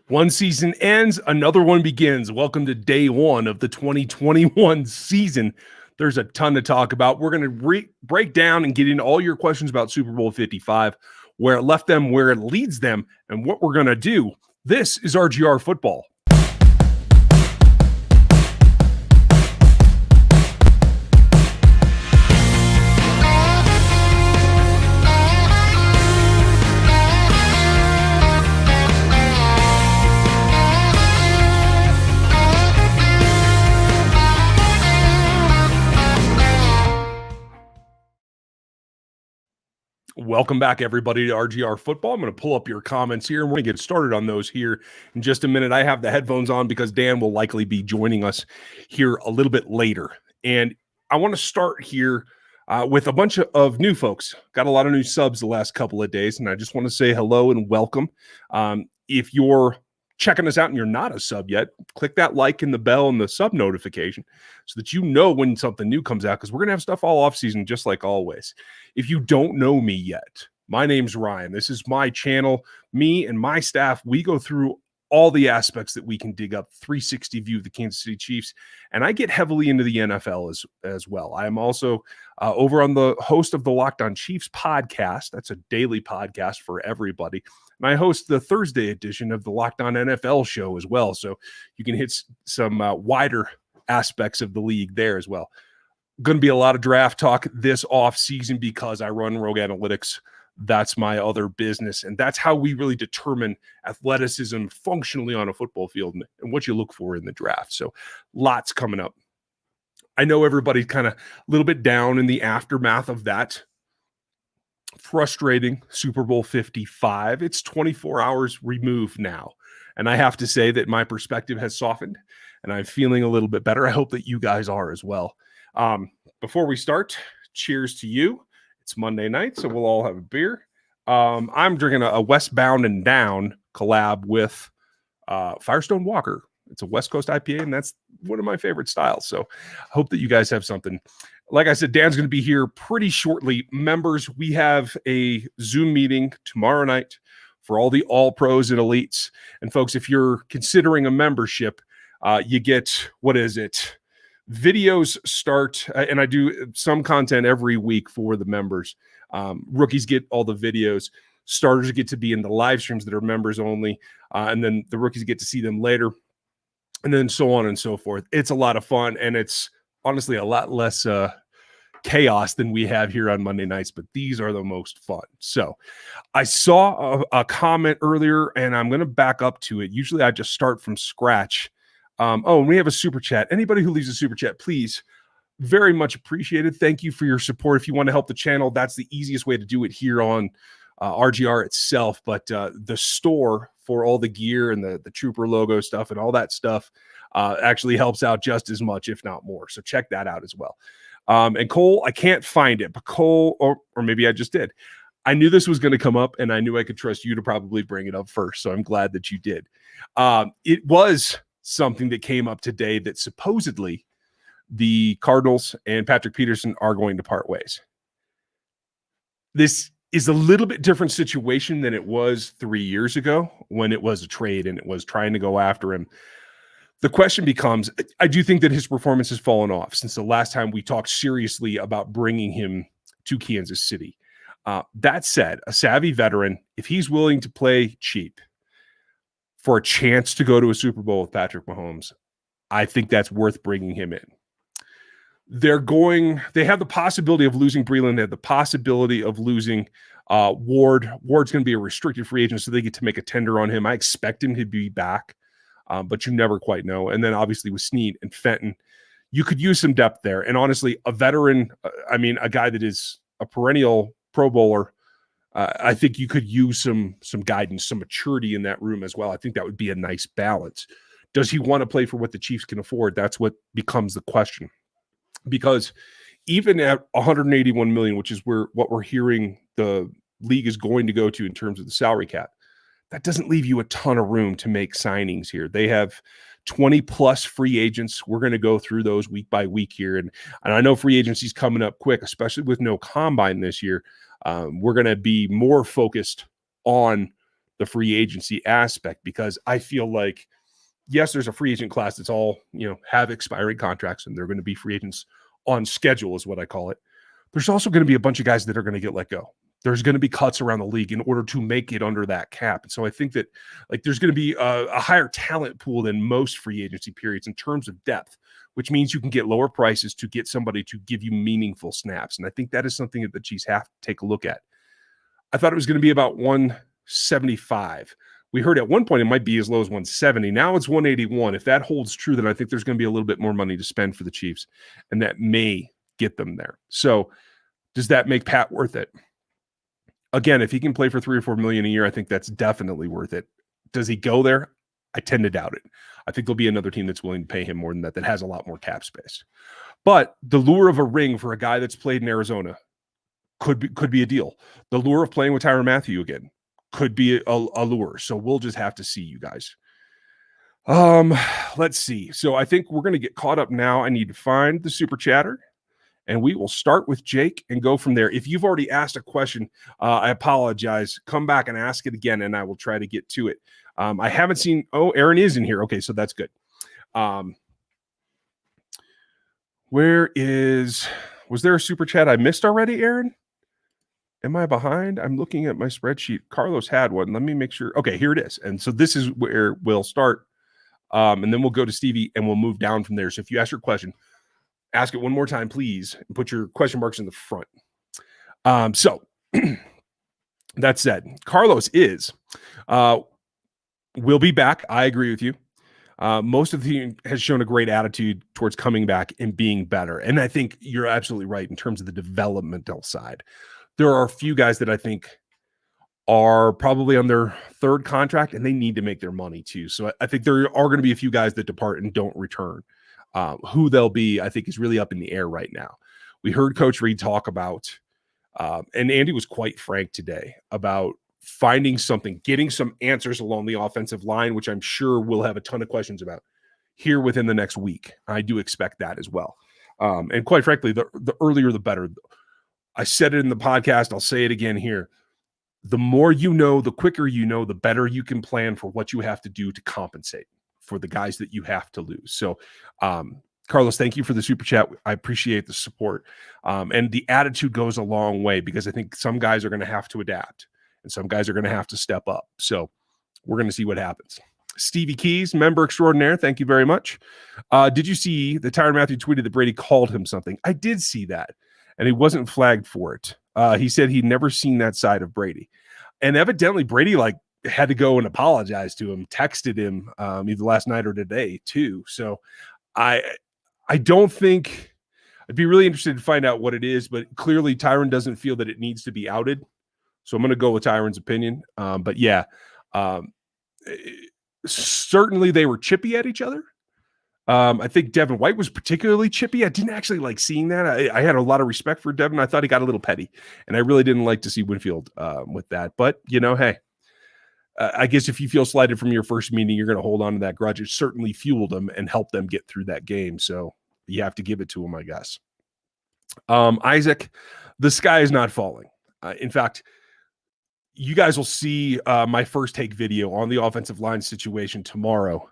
One season ends, another one begins. Welcome to day one of the 2021 season. There's a ton to talk about. We're going to break down and get into all your questions about Super Bowl 55, where it left them, where it leads them, and what we're going to do. This is RGR Football. Welcome back, everybody, to RGR Football. I'm going to pull up your comments here, and we're going to get started on those here in just a minute. I have the headphones on because Dan will likely be joining us here a little bit later. And I want to start here with a bunch of new folks. Got a lot of new subs the last couple of days, and I just want to say hello and welcome. If you're checking us out and you're not a sub yet, click that like and the bell and the sub notification so that you know when something new comes out, because we're going to have stuff all offseason just like always. If you don't know me yet, my name's Ryan. This is my channel. Me and my staff, we go through all the aspects that we can dig up, 360 view of the Kansas City Chiefs, and I get heavily into the NFL as well. I am also over on the host of the Locked On Chiefs podcast. That's a daily podcast for everybody. And I host the Thursday edition of the Locked On NFL show as well, so you can hit some wider aspects of the league there as well. Going to be a lot of draft talk this off season because I run Rogue Analytics. That's my other business, and that's how we really determine athleticism functionally on a football field and what you look for in the draft. So lots coming up. I know everybody's kind of a little bit down in the aftermath of that frustrating Super Bowl 55. It's 24 hours removed now, and I have to say that my perspective has softened, and I'm feeling a little bit better. I hope that you guys are as well. Before we start, cheers to you. It's Monday night, so we'll all have a beer. I'm drinking a Westbound and Down collab with Firestone Walker. It's a West Coast IPA, and that's one of my favorite styles. So I hope that you guys have something. Like I said, Dan's going to be here pretty shortly. Members, we have a Zoom meeting tomorrow night for all the all-pros and elites. And folks, if you're considering a membership, you get, videos start, and I do some content every week for the members. Rookies get all the videos. Starters get to be in the live streams that are members only, and then the rookies get to see them later, and then so on and so forth. It's a lot of fun, and it's honestly a lot less chaos than we have here on Monday nights, but these are the most fun. So I saw a comment earlier, and I'm going to back up to it. Usually I just start from scratch. And we have a super chat. Anybody who leaves a super chat, please, very much appreciated. Thank you for your support. If you want to help the channel, that's the easiest way to do it here on RGR itself. But the store for all the gear and the Trooper logo stuff and all that stuff actually helps out just as much, if not more. So check that out as well. And Cole, I can't find it, but Cole, or maybe I just did. I knew this was going to come up, and I knew I could trust you to probably bring it up first. So I'm glad that you did. It was something that came up today that supposedly the Cardinals and Patrick Peterson are going to part ways. This is a little bit different situation than it was 3 years ago when it was a trade and it was trying to go after him. The question becomes, I do think that his performance has fallen off since the last time we talked seriously about bringing him to Kansas City. That said, a savvy veteran, if he's willing to play cheap for a chance to go to a Super Bowl with Patrick Mahomes, I think that's worth bringing him in. They have the possibility of losing Breeland. They have the possibility of losing Ward. Ward's going to be a restricted free agent, so they get to make a tender on him. I expect him to be back, but you never quite know. And then obviously with Snead and Fenton, you could use some depth there. And honestly, a veteran, a guy that is a perennial Pro Bowler, I think you could use some guidance, some maturity in that room as well. I think that would be a nice balance. Does he want to play for what the Chiefs can afford? That's what becomes the question. Because even at $181 million, which is what we're hearing the league is going to go to in terms of the salary cap, that doesn't leave you a ton of room to make signings here. They have 20 plus free agents. We're going to go through those week by week here. And I know free agency is coming up quick, especially with no combine this year. We're going to be more focused on the free agency aspect, because I feel like, yes, there's a free agent class that's all, have expiring contracts and they're going to be free agents on schedule is what I call it. There's also going to be a bunch of guys that are going to get let go. There's going to be cuts around the league in order to make it under that cap. And so I think that there's going to be a higher talent pool than most free agency periods in terms of depth, which means you can get lower prices to get somebody to give you meaningful snaps. And I think that is something that the Chiefs have to take a look at. I thought it was going to be about 175. We heard at one point it might be as low as 170. Now it's 181. If that holds true, then I think there's going to be a little bit more money to spend for the Chiefs, and that may get them there. So does that make Pat worth it? Again, if he can play for $3 or $4 million a year, I think that's definitely worth it. Does he go there? I tend to doubt it. I think there'll be another team that's willing to pay him more than that has a lot more cap space. But the lure of a ring for a guy that's played in Arizona could be a deal. The lure of playing with Tyrann Mathieu again could be a lure. So we'll just have to see, you guys. Let's see. So I think we're going to get caught up now. I need to find the super chatter, and we will start with Jake and go from there. If you've already asked a question, I apologize. Come back and ask it again, and I will try to get to it. I haven't seen. Oh, Aaron is in here. Okay, so that's good. Was there a super chat I missed already, Aaron? Am I behind? I'm looking at my spreadsheet. Carlos had one. Let me make sure. Okay, here it is. And so this is where we'll start. And then we'll go to Stevie and we'll move down from there. So if you ask your question, ask it one more time, please, and put your question marks in the front. So that said, Carlos will be back. I agree with you. Most of the team has shown a great attitude towards coming back and being better. And I think you're absolutely right in terms of the developmental side. There are a few guys that I think are probably on their third contract and they need to make their money too. So I think there are going to be a few guys that depart and don't return. Who they'll be, I think, is really up in the air right now. We heard Coach Reid talk about, and Andy was quite frank today about finding something, getting some answers along the offensive line, which I'm sure we'll have a ton of questions about here within the next week. I do expect that as well. And quite frankly, the earlier, the better. I said it in the podcast. I'll say it again here. The more you know, the quicker you know, the better you can plan for what you have to do to compensate for the guys that you have to lose. So, Carlos, thank you for the super chat. I appreciate the support. And the attitude goes a long way because I think some guys are going to have to adapt and some guys are going to have to step up. So we're going to see what happens. Stevie Keys, member extraordinaire, thank you very much. Did you see the Tyrann Mathieu tweeted that Brady called him something? I did see that. And he wasn't flagged for it. He said he'd never seen that side of Brady. And evidently Brady had to go and apologize to him, texted him either last night or today too. So I don't think I'd be really interested to find out what it is, but clearly Tyrann doesn't feel that it needs to be outed. So I'm going to go with Tyrann's opinion. But yeah, certainly they were chippy at each other. I think Devin White was particularly chippy. I didn't actually like seeing that. I had a lot of respect for Devin. I thought he got a little petty, and I really didn't like to see Winfield with that. But, hey, I guess if you feel slighted from your first meeting, you're going to hold on to that grudge. It certainly fueled them and helped them get through that game. So you have to give it to him, I guess. Isaac, the sky is not falling. In fact, you guys will see my first take video on the offensive line situation tomorrow.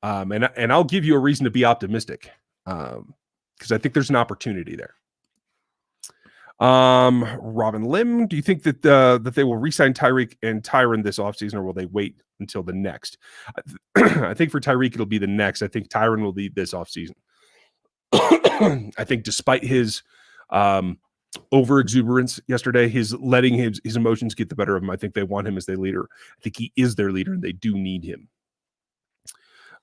And I'll give you a reason to be optimistic because I think there's an opportunity there. Robin Lim, do you think that they will re-sign Tyreek and Tyrann this offseason, or will they wait until the next? I think for Tyreek, it'll be the next. I think Tyrann will be this offseason. I think despite his over exuberance yesterday, his letting his emotions get the better of him, I think they want him as their leader. I think he is their leader, and they do need him.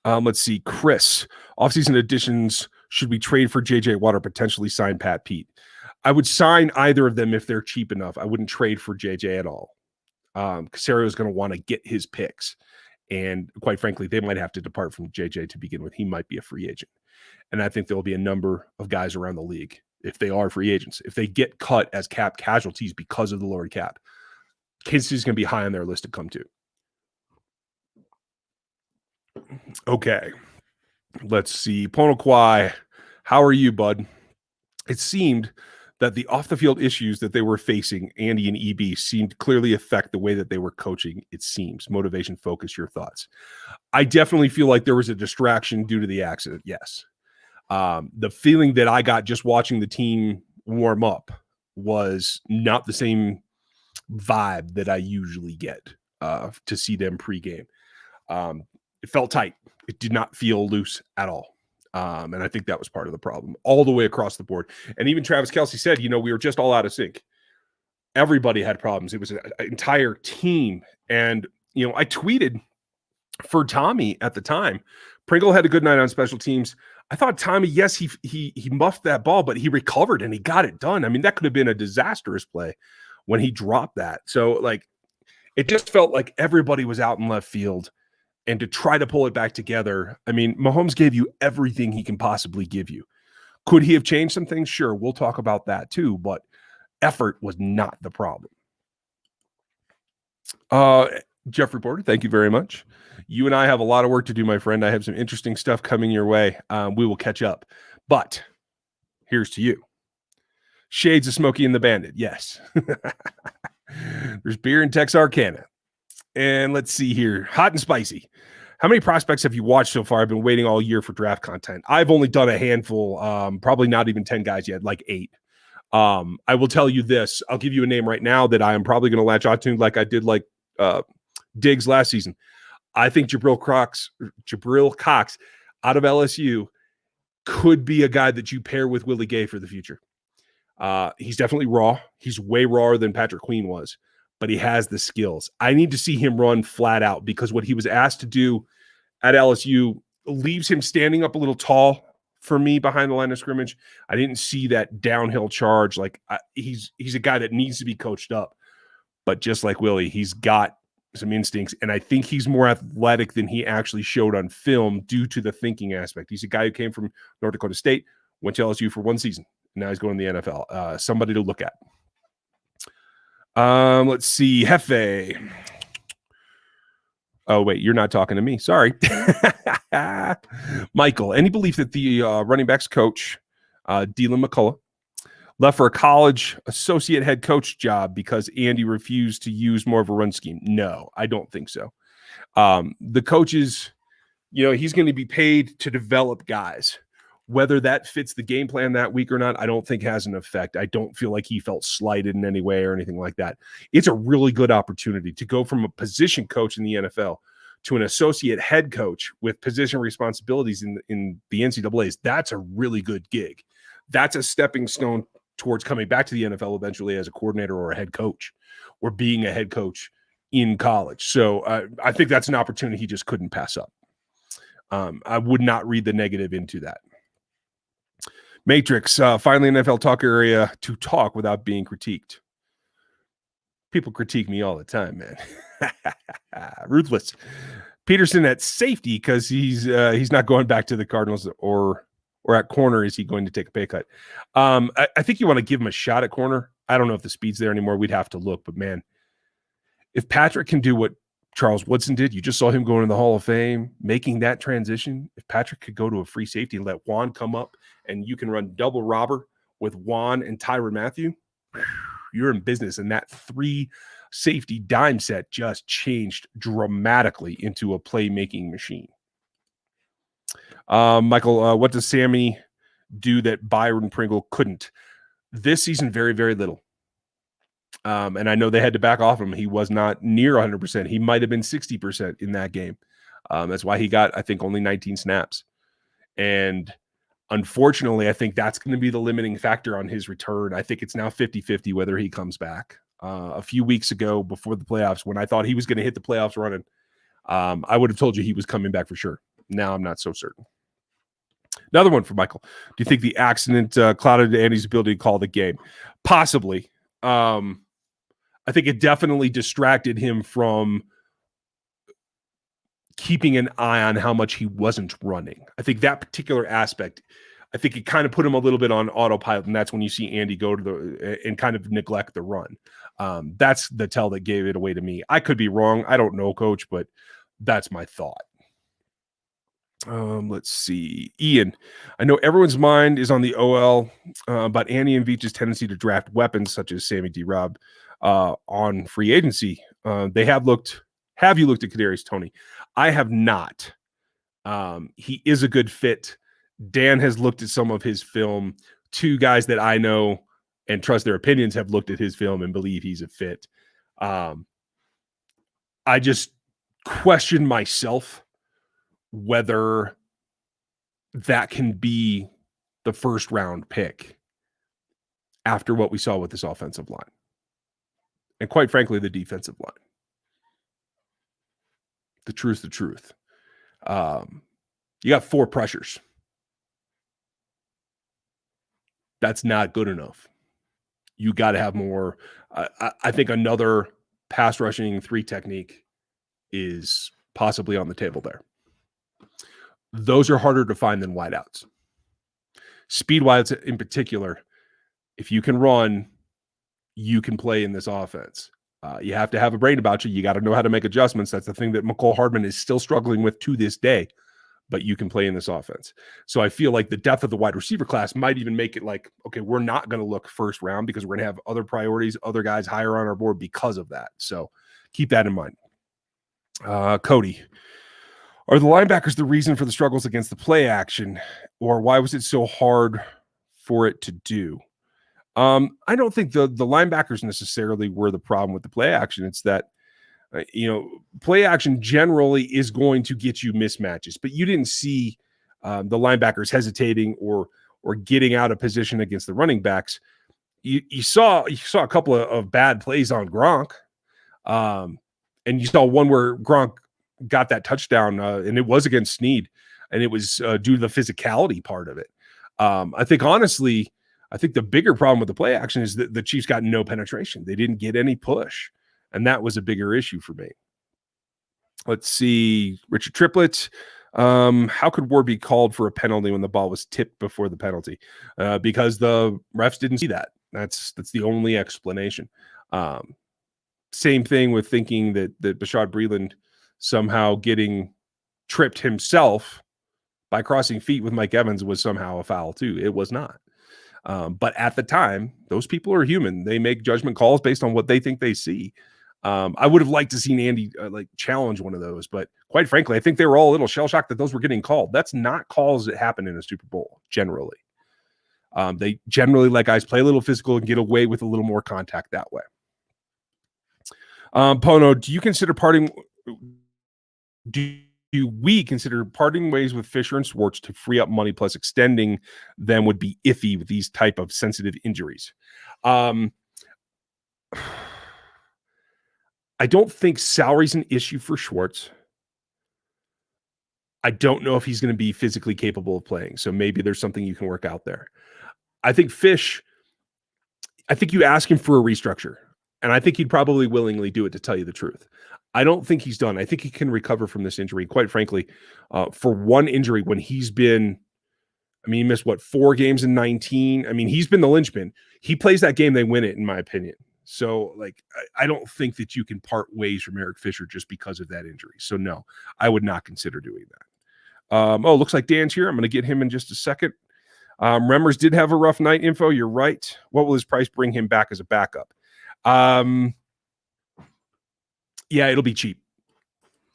Let's see. Chris, offseason additions, should we trade for J.J. Watt or potentially sign Pat Pete? I would sign either of them if they're cheap enough. I wouldn't trade for J.J. at all. Casario is going to want to get his picks. And quite frankly, they might have to depart from J.J. to begin with. He might be a free agent. And I think there will be a number of guys around the league, if they are free agents, if they get cut as cap casualties because of the lowered cap, Kansas City's going to be high on their list to come to. Okay, let's see. Pono Kwai, how are you, bud? It seemed that the off-the-field issues that they were facing, Andy and EB, seemed to clearly affect the way that they were coaching, it seems. Motivation, focus, your thoughts. I definitely feel like there was a distraction due to the accident, yes. The feeling that I got just watching the team warm up was not the same vibe that I usually get to see them pregame. It felt tight. It did not feel loose at all. And I think that was part of the problem all the way across the board. And even Travis Kelce said, we were just all out of sync. Everybody had problems. It was an entire team. And, I tweeted for Tommy at the time. Pringle had a good night on special teams. I thought Tommy, yes, he muffed that ball, but he recovered and he got it done. I mean, that could have been a disastrous play when he dropped that. So, it just felt like everybody was out in left field. And to try to pull it back together, I mean, Mahomes gave you everything he can possibly give you. Could he have changed some things? Sure, we'll talk about that too, but effort was not the problem. Jeffrey Porter, thank you very much. You and I have a lot of work to do, my friend. I have some interesting stuff coming your way. We will catch up. But here's to you. Shades of Smokey and the Bandit, yes. There's beer in Texarkana. And let's see here. Hot and spicy. How many prospects have you watched so far? I've been waiting all year for draft content. I've only done a handful, probably not even 10 guys yet, like 8. I will tell you this. I'll give you a name right now that I am probably going to latch onto like I did Diggs last season. I think Jabril Cox out of LSU could be a guy that you pair with Willie Gay for the future. He's definitely raw. He's way rawer than Patrick Queen was, but he has the skills. I need to see him run flat out because what he was asked to do at LSU leaves him standing up a little tall for me behind the line of scrimmage. I didn't see that downhill charge. He's a guy that needs to be coached up, but just like Willie, he's got some instincts, and I think he's more athletic than he actually showed on film due to the thinking aspect. He's a guy who came from North Dakota State, went to LSU for 1 season. Now he's going to the NFL. Somebody to look at. Let's see. Hefe. Oh, wait, you're not talking to me. Sorry. Michael, any belief that the running backs coach, Dylan McCullough, left for a college associate head coach job because Andy refused to use more of a run scheme? No, I don't think so. The coaches, he's going to be paid to develop guys. Whether that fits the game plan that week or not, I don't think has an effect. I don't feel like he felt slighted in any way or anything like that. It's a really good opportunity to go from a position coach in the NFL to an associate head coach with position responsibilities in the NCAAs. That's a really good gig. That's a stepping stone towards coming back to the NFL eventually as a coordinator or a head coach or being a head coach in college. So I think that's an opportunity he just couldn't pass up. I would not read the negative into that. Matrix, finally an NFL talk area to talk without being critiqued. People critique me all the time, man. Ruthless. Peterson at safety because he's not going back to the Cardinals, or at corner. Is he going to take a pay cut? I think you want to give him a shot at corner. I don't know if the speed's there anymore. We'd have to look, but man, if Patrick can do what Charles Woodson did, you just saw him going in the Hall of Fame, making that transition. If Patrick could go to a free safety and let Juan come up and you can run double robber with Juan and Tyrann Mathieu, you're in business. And that 3 safety dime set just changed dramatically into a playmaking machine. Michael, what does Sammy do that Byron Pringle couldn't? This season, very, very little. And I know they had to back off him. He was not near 100%. He might have been 60% in that game. That's why he got, I think, only 19 snaps. And unfortunately, I think that's going to be the limiting factor on his return. I think it's now 50-50 whether he comes back. A few weeks ago before the playoffs, when I thought he was going to hit the playoffs running, I would have told you he was coming back for sure. Now I'm not so certain. Another one for Michael. Do you think the accident clouded Andy's ability to call the game? Possibly. I think it definitely distracted him from keeping an eye on how much he wasn't running. I think that particular aspect, I think it kind of put him a little bit on autopilot, and that's when you see Andy go to and kind of neglect the run. That's the tell that gave it away to me. I could be wrong. I don't know, Coach, but that's my thought. Let's see. Ian, I know everyone's mind is on the OL, but Andy and Veach's tendency to draft weapons such as Sammy D. Robb on free agency. Have you looked at Kadarius Toney? I have not. He is a good fit. Dan has looked at some of his film. Two guys that I know and trust their opinions have looked at his film and believe he's a fit. I just question myself whether that can be the first round pick after what we saw with this offensive line. And quite frankly, the defensive line. The truth. You got 4 pressures. That's not good enough. You got to have more. I think another pass rushing 3 technique is possibly on the table there. Those are harder to find than wideouts. Speed wideouts in particular, if you can run, you can play in this offense. You have to have a brain about you. You got to know how to make adjustments. That's the thing that McCole Hardman is still struggling with to this day, but you can play in this offense. So I feel like the depth of the wide receiver class might even make it like, okay, we're not going to look first round because we're going to have other priorities, other guys higher on our board because of that. So keep that in mind. Cody, are the linebackers the reason for the struggles against the play action, or why was it so hard for it to do? I don't think the linebackers necessarily were the problem with the play action. It's that, play action generally is going to get you mismatches, but you didn't see the linebackers hesitating or getting out of position against the running backs. You saw a couple of bad plays on Gronk, and you saw one where Gronk got that touchdown, and it was against Snead, and it was due to the physicality part of it. I think honestly, the bigger problem with the play action is that the Chiefs got no penetration. They didn't get any push, and that was a bigger issue for me. Let's see. Richard Triplett. How could Ward be called for a penalty when the ball was tipped before the penalty? Because the refs didn't see that. That's the only explanation. Same thing with thinking that Bashad Breeland somehow getting tripped himself by crossing feet with Mike Evans was somehow a foul too. It was not. But at the time, those people are human. They make judgment calls based on what they think they see. I would have liked to seen Andy challenge one of those, but quite frankly, I think they were all a little shell-shocked that those were getting called. That's not calls that happen in a Super Bowl, generally. They generally let guys play a little physical and get away with a little more contact that way. Pono, do we consider parting ways with Fisher and Schwartz to free up money, plus extending them would be iffy with these type of sensitive injuries? I don't think salary's an issue for Schwartz. I don't know if he's going to be physically capable of playing, so maybe there's something you can work out there. I think you ask him for a restructure, and I think he'd probably willingly do it, to tell you the truth. I don't think he's done. I think he can recover from this injury. Quite frankly, for one injury, when he's been, he missed 4 games in 19. He's been the linchpin. He plays that game, they win it, in my opinion. So, I don't think that you can part ways from Eric Fisher just because of that injury. So, no, I would not consider doing that. Looks like Dan's here. I'm going to get him in just a second. Remmers did have a rough night info. You're right. What will his price bring him back as a backup? Yeah, it'll be cheap.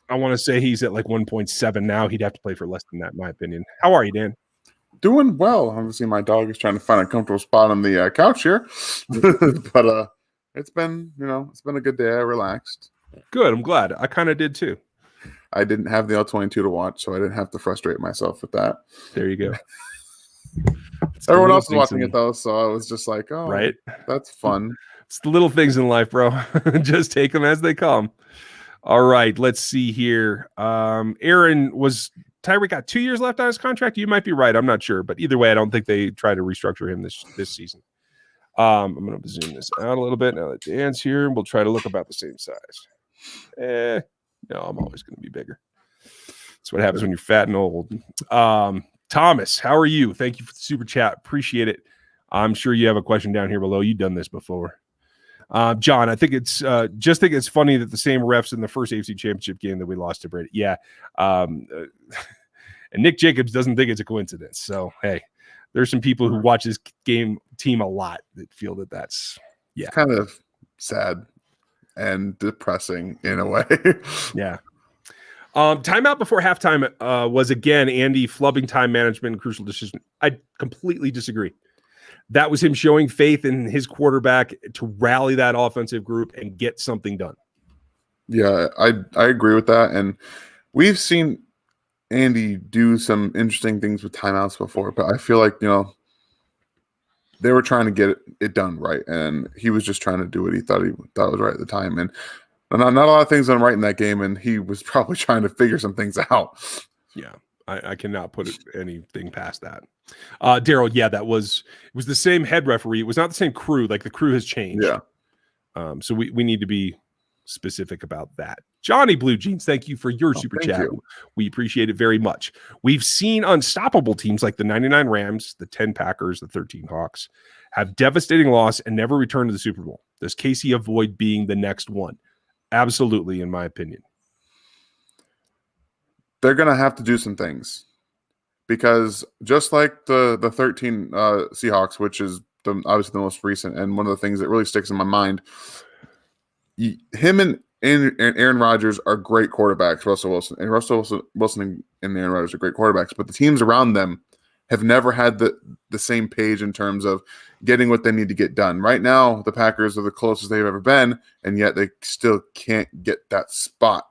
I want to say he's at 1.7 now. He'd have to play for less than that, in my opinion. How are you, Dan? Doing well. Obviously, my dog is trying to find a comfortable spot on the couch here, but it's been a good day. I relaxed. Good. I'm glad. I kind of did too. I didn't have the L-22 to watch, so I didn't have to frustrate myself with that. There you go. Everyone else is watching it though, so I was just like, "Oh, right, that's fun." It's the little things in life, bro. Just take them as they come. All right, let's see here. Aaron, Tyreek got 2 years left on his contract? You might be right. I'm not sure, but either way, I don't think they try to restructure him this season. I'm going to zoom this out a little bit now that Dan's here, and we'll try to look about the same size. No, I'm always going to be bigger. That's what happens when you're fat and old. Thomas, how are you? Thank you for the super chat. Appreciate it. I'm sure you have a question down here below. You've done this before. John, I think it's funny that the same refs in the first AFC Championship game that we lost to Brady. Yeah. And And Nick Jacobs doesn't think it's a coincidence. So, hey, there's some people who watch this team a lot that feel that that's, It's kind of sad and depressing in a way. Yeah. Timeout before halftime was, again, Andy flubbing time management and crucial decision. I completely disagree. That was him showing faith in his quarterback to rally that offensive group and get something done. Yeah, I agree with that. And we've seen Andy do some interesting things with timeouts before, but I feel like, they were trying to get it done right, and he was just trying to do what he thought was right at the time. And not a lot of things went right in that game, and he was probably trying to figure some things out. Yeah, I cannot put anything past that. Daryl, yeah, it was the same head referee. It was not the same crew. Like, the crew has changed. Yeah. So we need to be specific about that. Johnny Blue Jeans, thank you for your super chat. You. We appreciate it very much. We've seen unstoppable teams like the 99 Rams, the 10 Packers, the 13 Hawks have devastating loss and never return to the Super Bowl. Does Casey avoid being the next one? Absolutely, in my opinion. They're going to have to do some things, because just like the 13 Seahawks, which is obviously the most recent, and one of the things that really sticks in my mind, him and Aaron Rodgers are great quarterbacks. Russell Wilson and Aaron Rodgers are great quarterbacks, but the teams around them have never had the same page in terms of getting what they need to get done. Right now, the Packers are the closest they've ever been, and yet they still can't get that spot.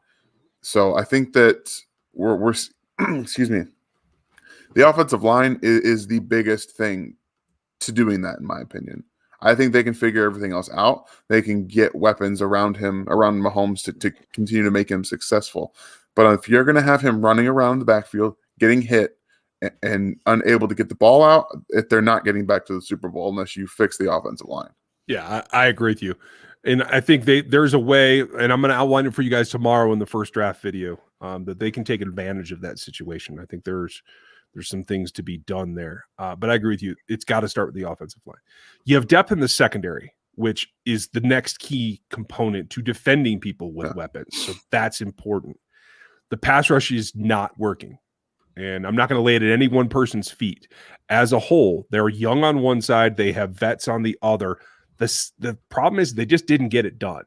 So I think that we're excuse me, the offensive line is the biggest thing to doing that, in my opinion. I think they can figure everything else out. They can get weapons around Mahomes to continue to make him successful. But if you're going to have him running around the backfield, getting hit, and unable to get the ball out, if they're not getting back to the Super Bowl unless you fix the offensive line. Yeah, I agree with you. And I think there's a way, and I'm going to outline it for you guys tomorrow in the first draft video, that they can take advantage of that situation. I think there's some things to be done there. But I agree with you. It's got to start with the offensive line. You have depth in the secondary, which is the next key component to defending people with weapons. So that's important. The pass rush is not working. And I'm not going to lay it at any one person's feet. As a whole, they're young on one side. They have vets on the other. The problem is they just didn't get it done.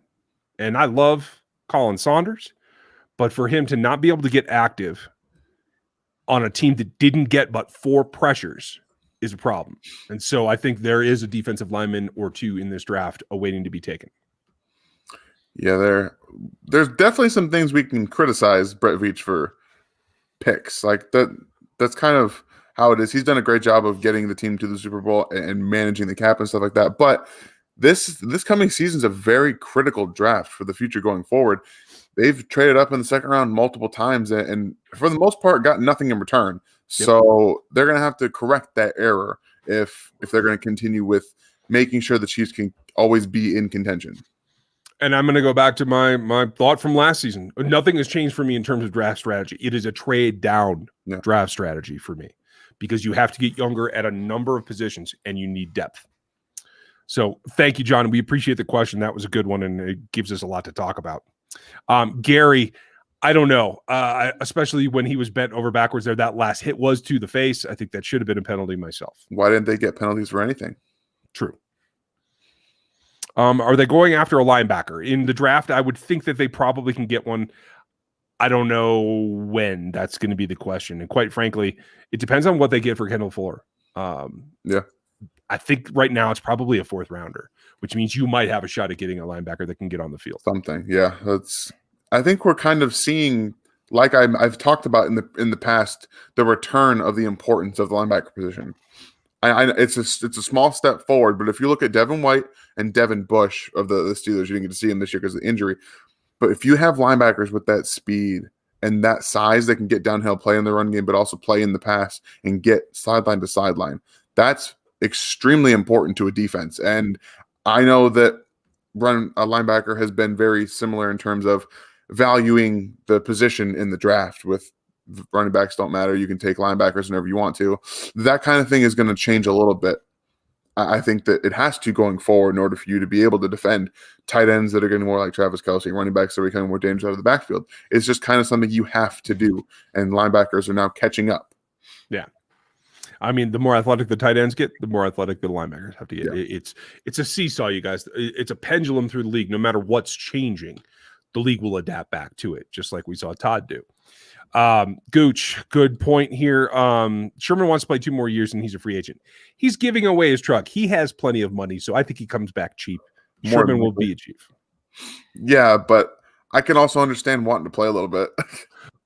And I love Colin Saunders, but for him to not be able to get active on a team that didn't get but 4 pressures is a problem. And so I think there is a defensive lineman or two in this draft awaiting to be taken. Yeah, there's definitely some things we can criticize Brett Veach for picks. Like that's kind of how it is. He's done a great job of getting the team to the Super Bowl and managing the cap and stuff like that. But this coming season is a very critical draft for the future going forward. They've traded up in the second round multiple times and for the most part got nothing in return. So they're going to have to correct that error if they're going to continue with making sure the Chiefs can always be in contention. And I'm going to go back to my thought from last season. Nothing has changed for me in terms of draft strategy. It is a trade down draft strategy for me because you have to get younger at a number of positions and you need depth. So thank you, John. We appreciate the question. That was a good one, and it gives us a lot to talk about. Gary, I don't know, especially when he was bent over backwards there. That last hit was to the face. I think that should have been a penalty myself. Why didn't they get penalties for anything? True. Are they going after a linebacker? In the draft, I would think that they probably can get one. I don't know when. That's going to be the question. And quite frankly, it depends on what they get for Kendall Fuller. I think right now it's probably a 4th rounder, which means you might have a shot at getting a linebacker that can get on the field. Something, yeah. I think we're kind of seeing, like I've talked about in the past, the return of the importance of the linebacker position. It's a small step forward, but if you look at Devin White and Devin Bush of the Steelers, you didn't get to see him this year because of the injury. But if you have linebackers with that speed and that size that can get downhill, play in the run game, but also play in the pass and get sideline to sideline, that's extremely important to a defense. And I know that a linebacker has been very similar in terms of valuing the position in the draft. With running backs don't matter, you can take linebackers whenever you want to. That kind of thing is going to change a little bit. I think that it has to going forward in order for you to be able to defend tight ends that are getting more like Travis Kelce, running backs that are becoming more dangerous out of the backfield. It's just kind of something you have to do, and linebackers are now catching up. Yeah. I mean, the more athletic the tight ends get, the more athletic the linebackers have to get. Yeah. It's a seesaw, you guys. It's a pendulum through the league. No matter what's changing, the league will adapt back to it, just like we saw Todd do. Gooch, good point here. Sherman wants to play 2 more years and he's a free agent. He's giving away his truck. He has plenty of money, so I think he comes back cheap. Sherman will be a cheap. Yeah, but I can also understand wanting to play a little bit.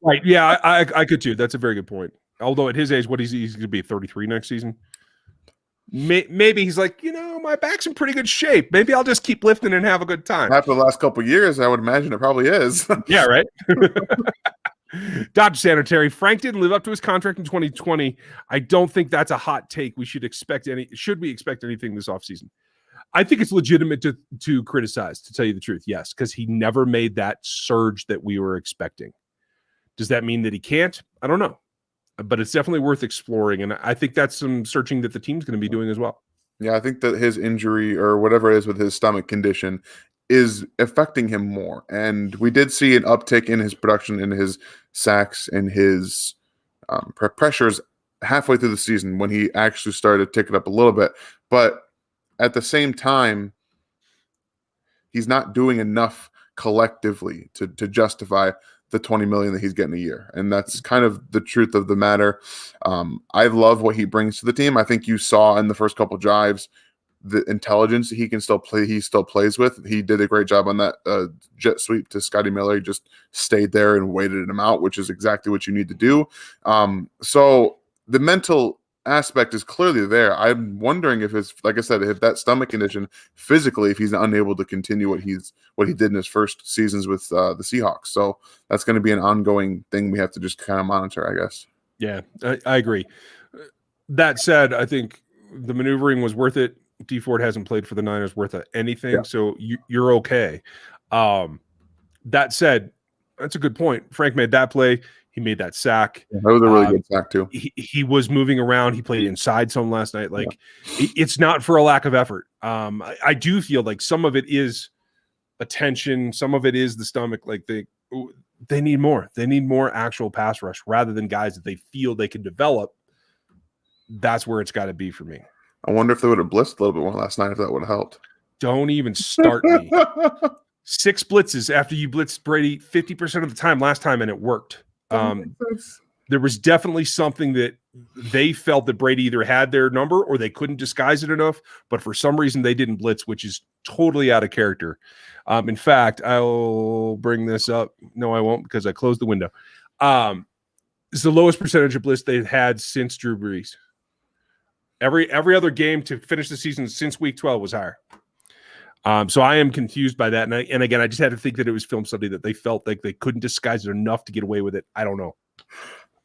Right. Yeah, I could too. That's a very good point. Although at his age, he's going to be 33 next season. Maybe he's like, my back's in pretty good shape. Maybe I'll just keep lifting and have a good time. After the last couple of years, I would imagine it probably is. Yeah, right. Dodge Sanitary. Frank didn't live up to his contract in 2020. I don't think that's a hot take. Should we expect anything this offseason? I think it's legitimate to criticize, to tell you the truth. Yes, because he never made that surge that we were expecting. Does that mean that he can't? I don't know. But it's definitely worth exploring. And I think that's some searching that the team's going to be doing as well. Yeah, I think that his injury or whatever it is with his stomach condition is affecting him more. And we did see an uptick in his production, in his sacks, and his pressures halfway through the season when he actually started ticking up a little bit. But at the same time, he's not doing enough collectively to justify the $20 million that he's getting a year. And that's kind of the truth of the matter. I love what he brings to the team. I think you saw in the first couple drives the intelligence he can still play. He still plays with. He did a great job on that jet sweep to Scotty Miller. He just stayed there and waited him out, which is exactly what you need to do. So the mental aspect is clearly there. I'm wondering if it's, like I said, if that stomach condition physically, if he's unable to continue what he did in his first seasons with the Seahawks. So that's going to be an ongoing thing we have to just kind of monitor, I guess. Yeah, I agree. That said, I think the maneuvering was worth it. D Ford hasn't played for the Niners worth anything, so you're okay. That said, that's a good point. Frank made that play. He made that sack. Yeah, that was a really good sack too. He was moving around. He played inside some last night. It's not for a lack of effort. I do feel like some of it is attention. Some of it is the stomach. Like they need more. They need more actual pass rush rather than guys that they feel they can develop. That's where it's got to be for me. I wonder if they would have blitzed a little bit more last night, if that would have helped. Don't even start me. 6 blitzes after you blitzed Brady 50% of the time last time, and it worked. There was definitely something that they felt that Brady either had their number or they couldn't disguise it enough, but for some reason they didn't blitz, which is totally out of character. In fact, I'll bring this up. No, I won't, because I closed the window. It's the lowest percentage of blitz they've had since Drew Brees. Every other game to finish the season since week 12 was higher. So I am confused by that. And again, I just had to think that it was film study that they felt like they couldn't disguise it enough to get away with it. I don't know.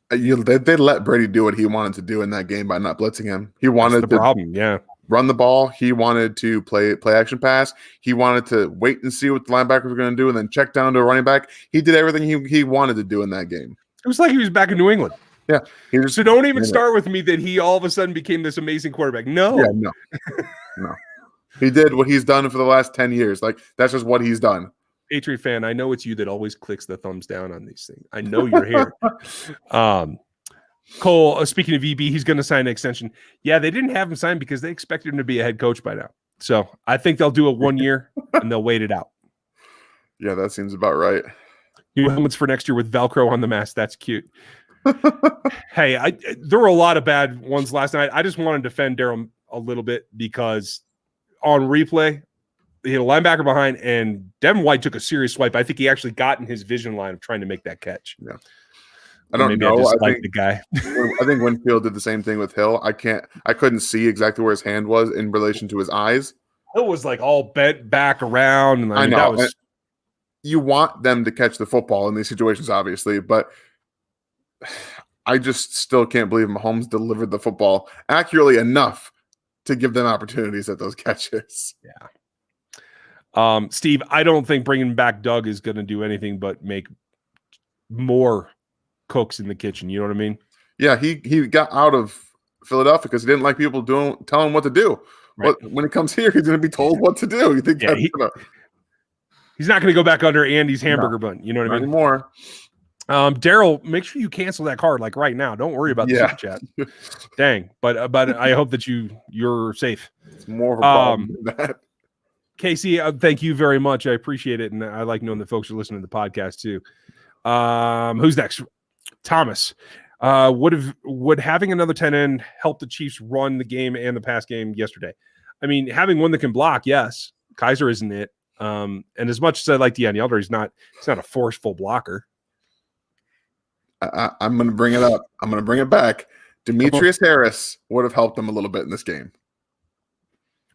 They let Brady do what he wanted to do in that game by not blitzing him. He wanted to run the ball. He wanted to play action pass. He wanted to wait and see what the linebackers were going to do and then check down to a running back. He did everything he wanted to do in that game. It was like he was back in New England. Yeah. So don't even start with me that he all of a sudden became this amazing quarterback. No. Yeah, no. He did what he's done for the last 10 years. Like, that's just what he's done. Patriot fan, I know it's you that always clicks the thumbs down on these things. I know you're here. Cole, speaking of EB, he's going to sign an extension. Yeah, they didn't have him sign because they expected him to be a head coach by now. So I think they'll do it 1 year and they'll wait it out. Yeah, that seems about right. New helmets for next year with Velcro on the mask. That's cute. Hey, there were a lot of bad ones last night. I just want to defend Darryl a little bit because on replay, he had a linebacker behind, and Devin White took a serious swipe. I think he actually got in his vision line of trying to make that catch. Yeah, I don't know. I think the guy. I think Winfield did the same thing with Hill. I couldn't see exactly where his hand was in relation to his eyes. Hill was like all bent back around, and I know that was. You want them to catch the football in these situations, obviously, but I just still can't believe Mahomes delivered the football accurately enough to give them opportunities at those catches. Yeah. Steve, I don't think bringing back Doug is going to do anything but make more cooks in the kitchen. You know what I mean? Yeah, he got out of Philadelphia because he didn't like people telling him what to do. Right. When it comes here, he's going to be told what to do. You think he's not going to go back under Andy's hamburger bun. You know what I mean? Anymore. Daryl, make sure you cancel that card like right now. Don't worry about the super chat. Dang, but I hope that you're safe. It's more of a problem than that. Casey, thank you very much. I appreciate it, and I like knowing that folks are listening to the podcast too. Who's next? Thomas. Would having another 10 end help the Chiefs run the game and the pass game yesterday? I mean, having one that can block, yes. Kaiser isn't it. And as much as I like Deon Yelder, he's not a forceful blocker. I'm going to bring it up. I'm going to bring it back. Demetrius Harris would have helped them a little bit in this game.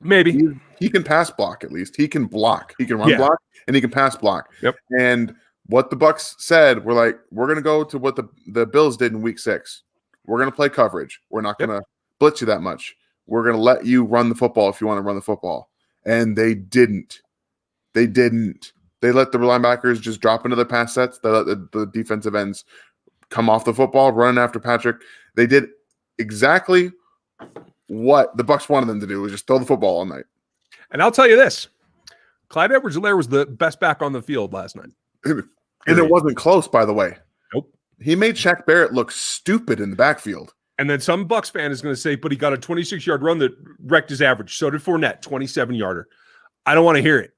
Maybe. He can pass block at least. He can block. He can run block, and he can pass block. Yep. And what the Bucs said, we're going to go to what the Bills did in week 6. We're going to play coverage. We're not going to blitz you that much. We're going to let you run the football if you want to run the football. And they didn't. They let the linebackers just drop into the pass sets. They let the defensive ends come off the football, run after Patrick. They did exactly what the Bucs wanted them to do, was just throw the football all night. And I'll tell you this. Clyde Edwards-Helaire was the best back on the field last night. And it wasn't close, by the way. Nope. He made Shaq Barrett look stupid in the backfield. And then some Bucs fan is going to say, but he got a 26-yard run that wrecked his average. So did Fournette, 27-yarder. I don't want to hear it.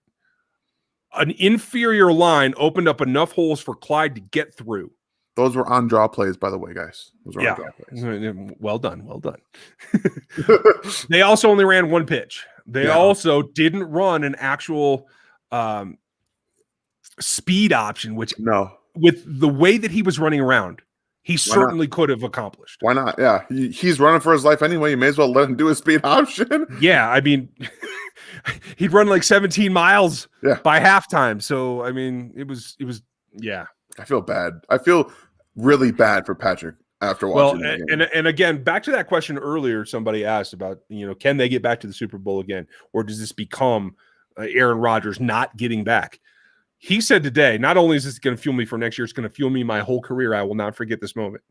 An inferior line opened up enough holes for Clyde to get through. Those were on draw plays, by the way, guys. Those were on draw plays. Well done. They also only ran one pitch. They also didn't run an actual speed option, which with the way that he was running around, he certainly could have accomplished. Why not? Yeah, he's running for his life anyway. You may as well let him do a speed option. Yeah, I mean, he'd run like 17 miles by halftime. So, I mean, it was. I feel bad. I feel really bad for Patrick after watching that game. And again, back to that question earlier, somebody asked about, can they get back to the Super Bowl again? Or does this become Aaron Rodgers not getting back? He said today, not only is this going to fuel me for next year, it's going to fuel me my whole career. I will not forget this moment.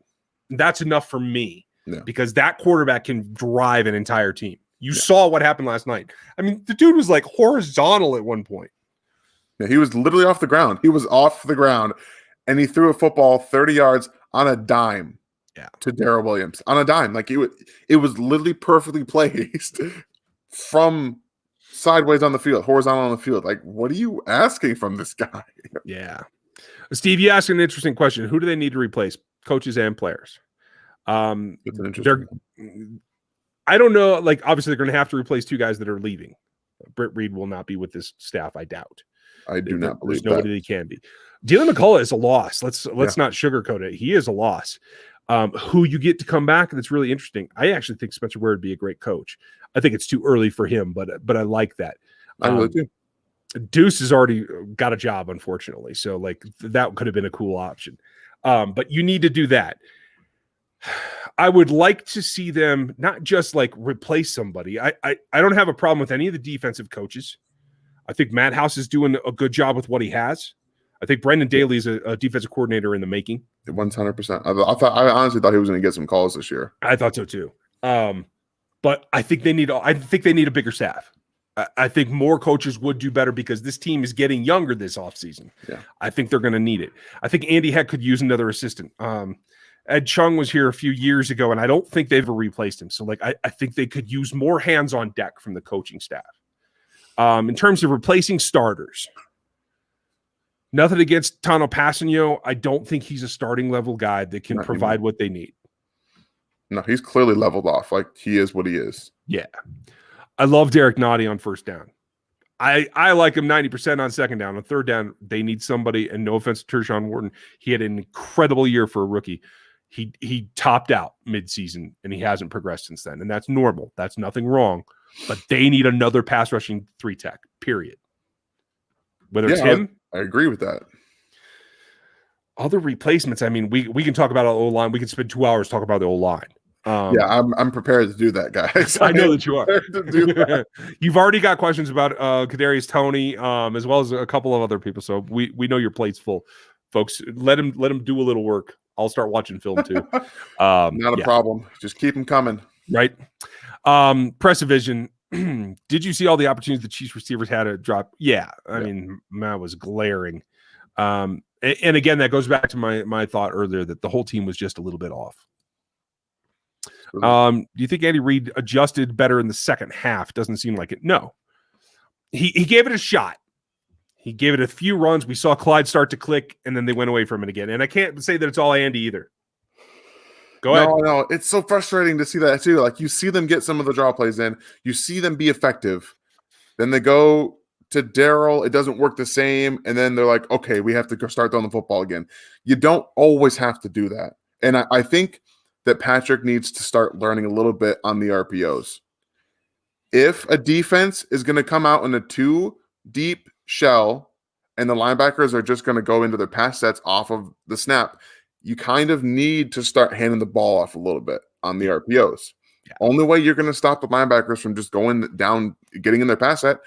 That's enough for me because that quarterback can drive an entire team. You saw what happened last night. I mean, the dude was like horizontal at one point. Yeah, he was literally off the ground. He was off the ground. And he threw a football 30 yards on a dime to Darrell Williams. On a dime. Like it was literally perfectly placed from sideways on the field, horizontal on the field. Like, what are you asking from this guy? Yeah. Steve, you asked an interesting question. Who do they need to replace? Coaches and players. It's an interesting I don't know. Like, obviously, they're going to have to replace 2 guys that are leaving. Britt Reid will not be with this staff, I doubt. I do not believe there's nobody that can be. Dylan McCullough is a loss. Let's not sugarcoat it. He is a loss. Who you get to come back, that's really interesting. I actually think Spencer Ware would be a great coach. I think it's too early for him, but I like that. I really do. Deuce has already got a job, unfortunately. So like that could have been a cool option. But you need to do that. I would like to see them not just like replace somebody. I don't have a problem with any of the defensive coaches. I think Matt House is doing a good job with what he has. I think Brendan Daly is a defensive coordinator in the making. 100%. I honestly thought he was going to get some calls this year. I thought so too. But I think they need a bigger staff. I think more coaches would do better because this team is getting younger this offseason. Yeah. I think they're going to need it. I think Andy Heck could use another assistant. Ed Chung was here a few years ago, and I don't think they've ever replaced him. So like I think they could use more hands on deck from the coaching staff. In terms of replacing starters, nothing against Tano Passanio. I don't think he's a starting level guy that can provide what they need. No, he's clearly leveled off. Like he is what he is. Yeah. I love Derek Nottie on first down. I like him 90% on second down. On third down, they need somebody, and no offense to Tershawn Wharton, he had an incredible year for a rookie. He topped out midseason, and he hasn't progressed since then, and that's normal. That's nothing wrong. But they need another pass rushing 3-tech, period. Whether it's him. I agree with that. Other replacements, I mean, we can talk about our O-line. We can spend 2 hours talking about the O-line. I'm prepared to do that, guys. I know that you are. You've already got questions about Kadarius Toney, as well as a couple of other people. So we know your plate's full, folks. Let him do a little work. I'll start watching film too. Not a problem. Just keep them coming. Right. Press division. Did you see all the opportunities the Chiefs receivers had to drop? Yeah. I mean, that was glaring. And again, that goes back to my thought earlier that the whole team was just a little bit off. Do you think Andy Reid adjusted better in the second half? Doesn't seem like it. No. He gave it a shot. He gave it a few runs. We saw Clyde start to click, and then they went away from it again. And I can't say that it's all Andy either. Go ahead. No, it's so frustrating to see that too. Like, you see them get some of the draw plays in, you see them be effective. Then they go to Darryl, it doesn't work the same, and then they're like, okay, we have to go start throwing the football again. You don't always have to do that. And I think that Patrick needs to start learning a little bit on the RPOs. If a defense is going to come out in a 2-deep shell and the linebackers are just going to go into their pass sets off of the snap, you kind of need to start handing the ball off a little bit on the RPOs. Yeah. Only way you're going to stop the linebackers from just going down, getting in their pass set,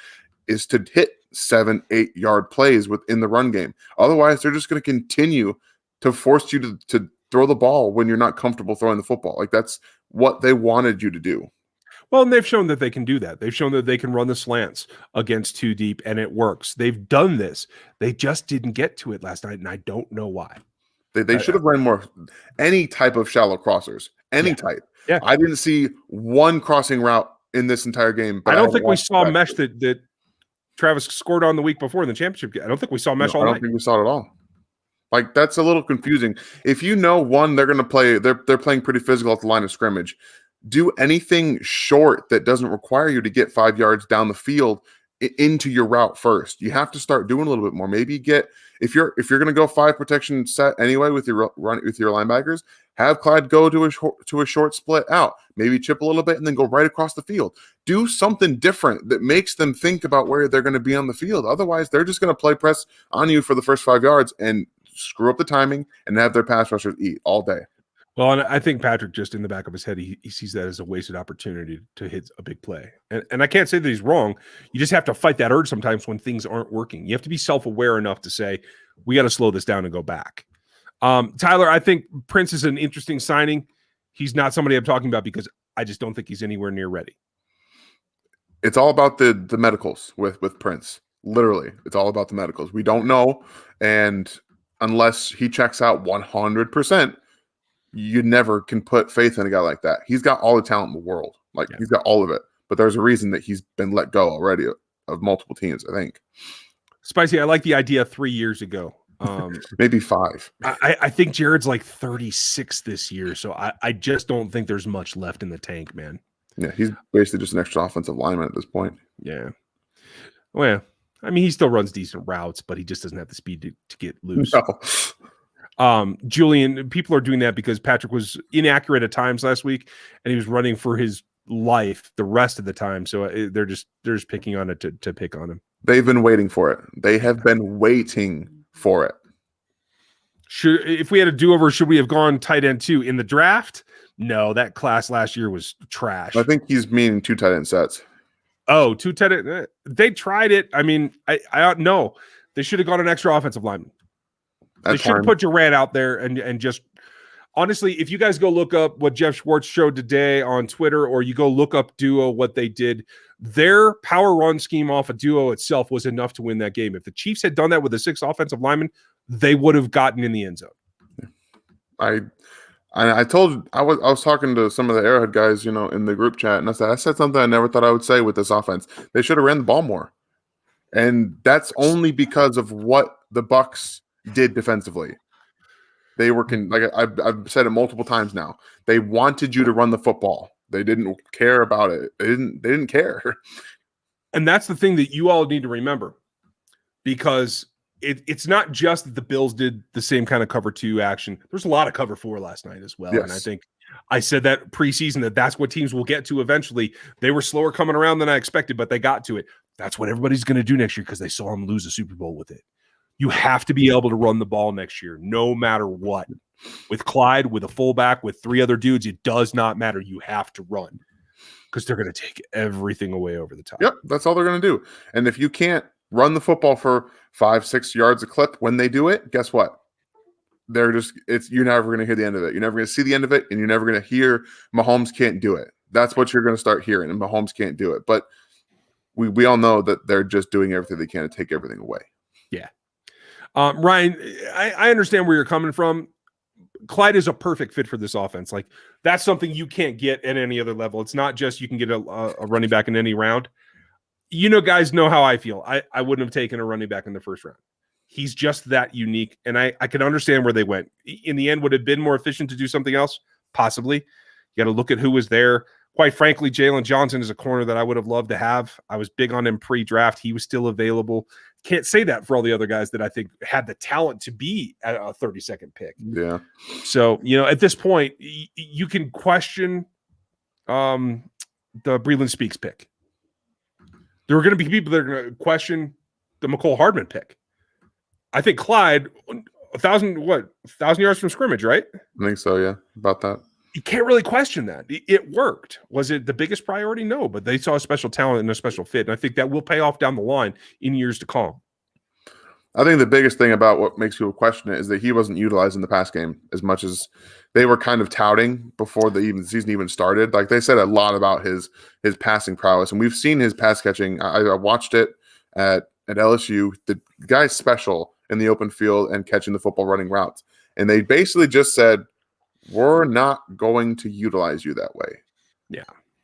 is to hit 7-8 yard plays within the run game. Otherwise, they're just going to continue to force you to throw the ball when you're not comfortable throwing the football. Like, that's what they wanted you to do. Well, and they've shown that they can do that. They've shown that they can run the slants against 2 deep, and it works. They've done this. They just didn't get to it last night, and I don't know why. They should have run more, any type of shallow crossers, any type. Yeah. I didn't see one crossing route in this entire game. But I don't think we saw mesh that Travis scored on the week before in the championship game. I don't think we saw mesh all night. I don't think we saw it at all. Like, that's a little confusing. If you know, one, they're going to play, they're playing pretty physical at the line of scrimmage. Do anything short that doesn't require you to get 5 yards down the field into your route first. You have to start doing a little bit more. Maybe get, if you're going to go 5 protection set anyway with your linebackers, have Clyde go to a short split out. Maybe chip a little bit and then go right across the field. Do something different that makes them think about where they're going to be on the field. Otherwise, they're just going to play press on you for the first 5 yards and screw up the timing and have their pass rushers eat all day. Well, and I think Patrick, just in the back of his head, he sees that as a wasted opportunity to hit a big play. And I can't say that he's wrong. You just have to fight that urge sometimes when things aren't working. You have to be self-aware enough to say, we got to slow this down and go back. Tyler, I think Prince is an interesting signing. He's not somebody I'm talking about because I just don't think he's anywhere near ready. It's all about the medicals with Prince. Literally, it's all about the medicals. We don't know. And unless he checks out 100%, you never can put faith in a guy like that. He's got all the talent in the world. Like, he's got all of it. But there's a reason that he's been let go already of multiple teams, I think. Spicy, I like the idea 3 years ago. Maybe 5. I think Jared's like 36 this year, so I just don't think there's much left in the tank, man. Yeah, he's basically just an extra offensive lineman at this point. Yeah. Well, yeah. I mean, he still runs decent routes, but he just doesn't have the speed to get loose. No. Julian, people are doing that because Patrick was inaccurate at times last week, and he was running for his life the rest of the time. So they're just picking on it to pick on him. They've been waiting for it. They have been waiting for it. If we had a do-over, should we have gone tight end 2 in the draft? No, that class last year was trash. I think he's meaning 2 tight end sets. Oh, 2 tight end. They tried it. I mean, I don't know. They should have gone an extra offensive lineman. They should have put Durant out there and just honestly, if you guys go look up what Jeff Schwartz showed today on Twitter, or you go look up Duo, what they did, their power run scheme off of Duo itself was enough to win that game. If the Chiefs had done that with the 6 offensive linemen, they would have gotten in the end zone. I was talking to some of the Arrowhead guys, in the group chat, and I said something I never thought I would say with this offense. They should have ran the ball more. And that's only because of what the Bucs did defensively. They were I've said it multiple times now. They wanted you to run the football. They didn't care about it. They didn't care. And that's the thing that you all need to remember, because it's not just that the Bills did the same kind of cover 2 action. There's a lot of cover 4 last night as well. Yes. And I think I said that preseason that's what teams will get to eventually. They were slower coming around than I expected, but they got to it. That's what everybody's going to do next year because they saw them lose a Super Bowl with it. You have to be able to run the ball next year, no matter what. With Clyde, with a fullback, with 3 other dudes, it does not matter. You have to run because they're going to take everything away over the top. Yep, that's all they're going to do. And if you can't run the football for 5-6 yards a clip when they do it, guess what? You're never going to hear the end of it. You're never going to see the end of it, and you're never going to hear Mahomes can't do it. that's what you're going to start hearing, and Mahomes can't do it. But we all know that they're just doing everything they can to take everything away. Yeah. Ryan, I understand where you're coming from. Clyde is a perfect fit for this offense. Like, that's something you can't get at any other level. It's not just you can get a running back in any round. Guys know how I feel. I wouldn't have taken a running back in the first round. He's just that unique, and I can understand where they went. In the end, would it have been more efficient to do something else? Possibly. You got to look at who was there. Quite frankly, Jalen Johnson is a corner that I would have loved to have. I was big on him pre-draft. He was still available. Can't say that for all the other guys that I think had the talent to be a 32nd pick. Yeah. So, at this point, you can question the Breland Speaks pick. There are going to be people that are going to question the McCole Hardman pick. I think Clyde, 1,000 yards from scrimmage, right? I think so, yeah, about that. You can't really question that. It worked. Was it the biggest priority? No, but they saw a special talent and a special fit, and I think that will pay off down the line in years to come. I think the biggest thing about what makes people question it is that he wasn't utilized in the pass game as much as they were kind of touting before the season even started. Like, they said a lot about his passing prowess, and we've seen his pass catching. I watched it at LSU. The guy's special in the open field and catching the football, running routes, and they basically just said, we're not going to utilize you that way. Yeah.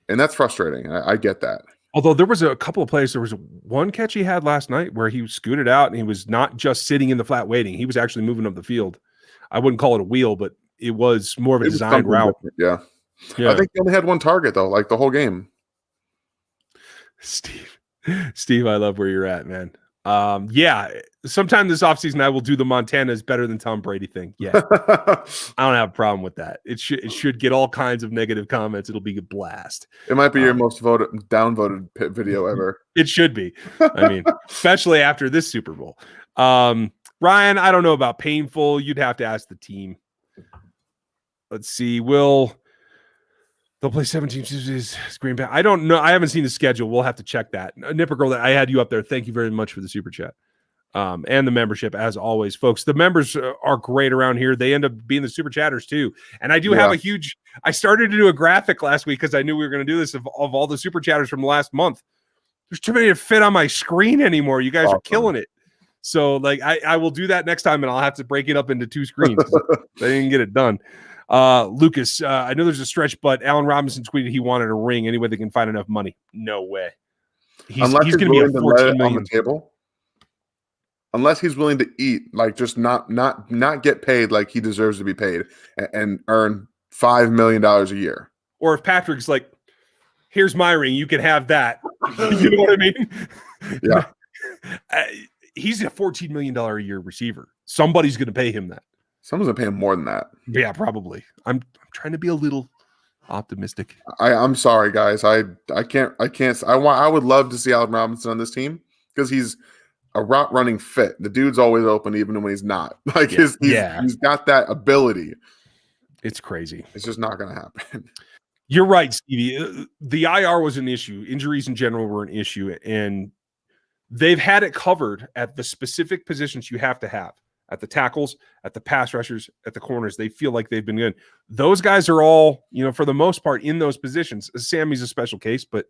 And that's frustrating. I get that. Although there was a couple of plays, there was one catch he had last night where he scooted out and he was not just sitting in the flat waiting. He was actually moving up the field. I wouldn't call it a wheel, but it was more of a designed route. Yeah. I think he only had one target, though, like the whole game. Steve, I love where you're at, man. Yeah, sometime this offseason I will do the Montana is better than Tom Brady thing. Yeah. I don't have a problem with that. It should get all kinds of negative comments. It'll be a blast. It might be your most downvoted video ever. It should be. I mean, especially after this Super Bowl. Ryan, I don't know about painful. You'd have to ask the team. Let's see. They'll play 17 Tuesdays. Green Bay. I don't know. I haven't seen the schedule. We'll have to check that. Nipper Girl, I had you up there. Thank you very much for the super chat and the membership, as always, folks. The members are great around here. They end up being the super chatters too. And I do have I started to do a graphic last week because I knew we were going to do this of all the super chatters from the last month. There's too many to fit on my screen anymore. You guys are killing it. So I will do that next time, and I'll have to break it up into two screens. They didn't get it done. Lucas, I know there's a stretch, but Allen Robinson tweeted he wanted a ring any way they can find enough money. No way. He's going to be a 14 million on the table. Unless he's willing to eat, like just not get paid like he deserves to be paid and earn $5 million a year. Or if Patrick's like, here's my ring, you can have that. You know what I mean? Yeah. He's a $14 million a year receiver. Somebody's going to pay him that. Someone's gonna pay him more than that. Yeah, probably. I'm trying to be a little optimistic. I'm sorry, guys. I can't. I would love to see Allen Robinson on this team because he's a route running fit. The dude's always open, even when he's not. Like he's got that ability. It's crazy. It's just not gonna happen. You're right, Stevie. The IR was an issue. Injuries in general were an issue, and they've had it covered at the specific positions you have to have. At the tackles, at the pass rushers, at the corners, they feel like they've been good. Those guys are all, for the most part, in those positions. Sammy's a special case, but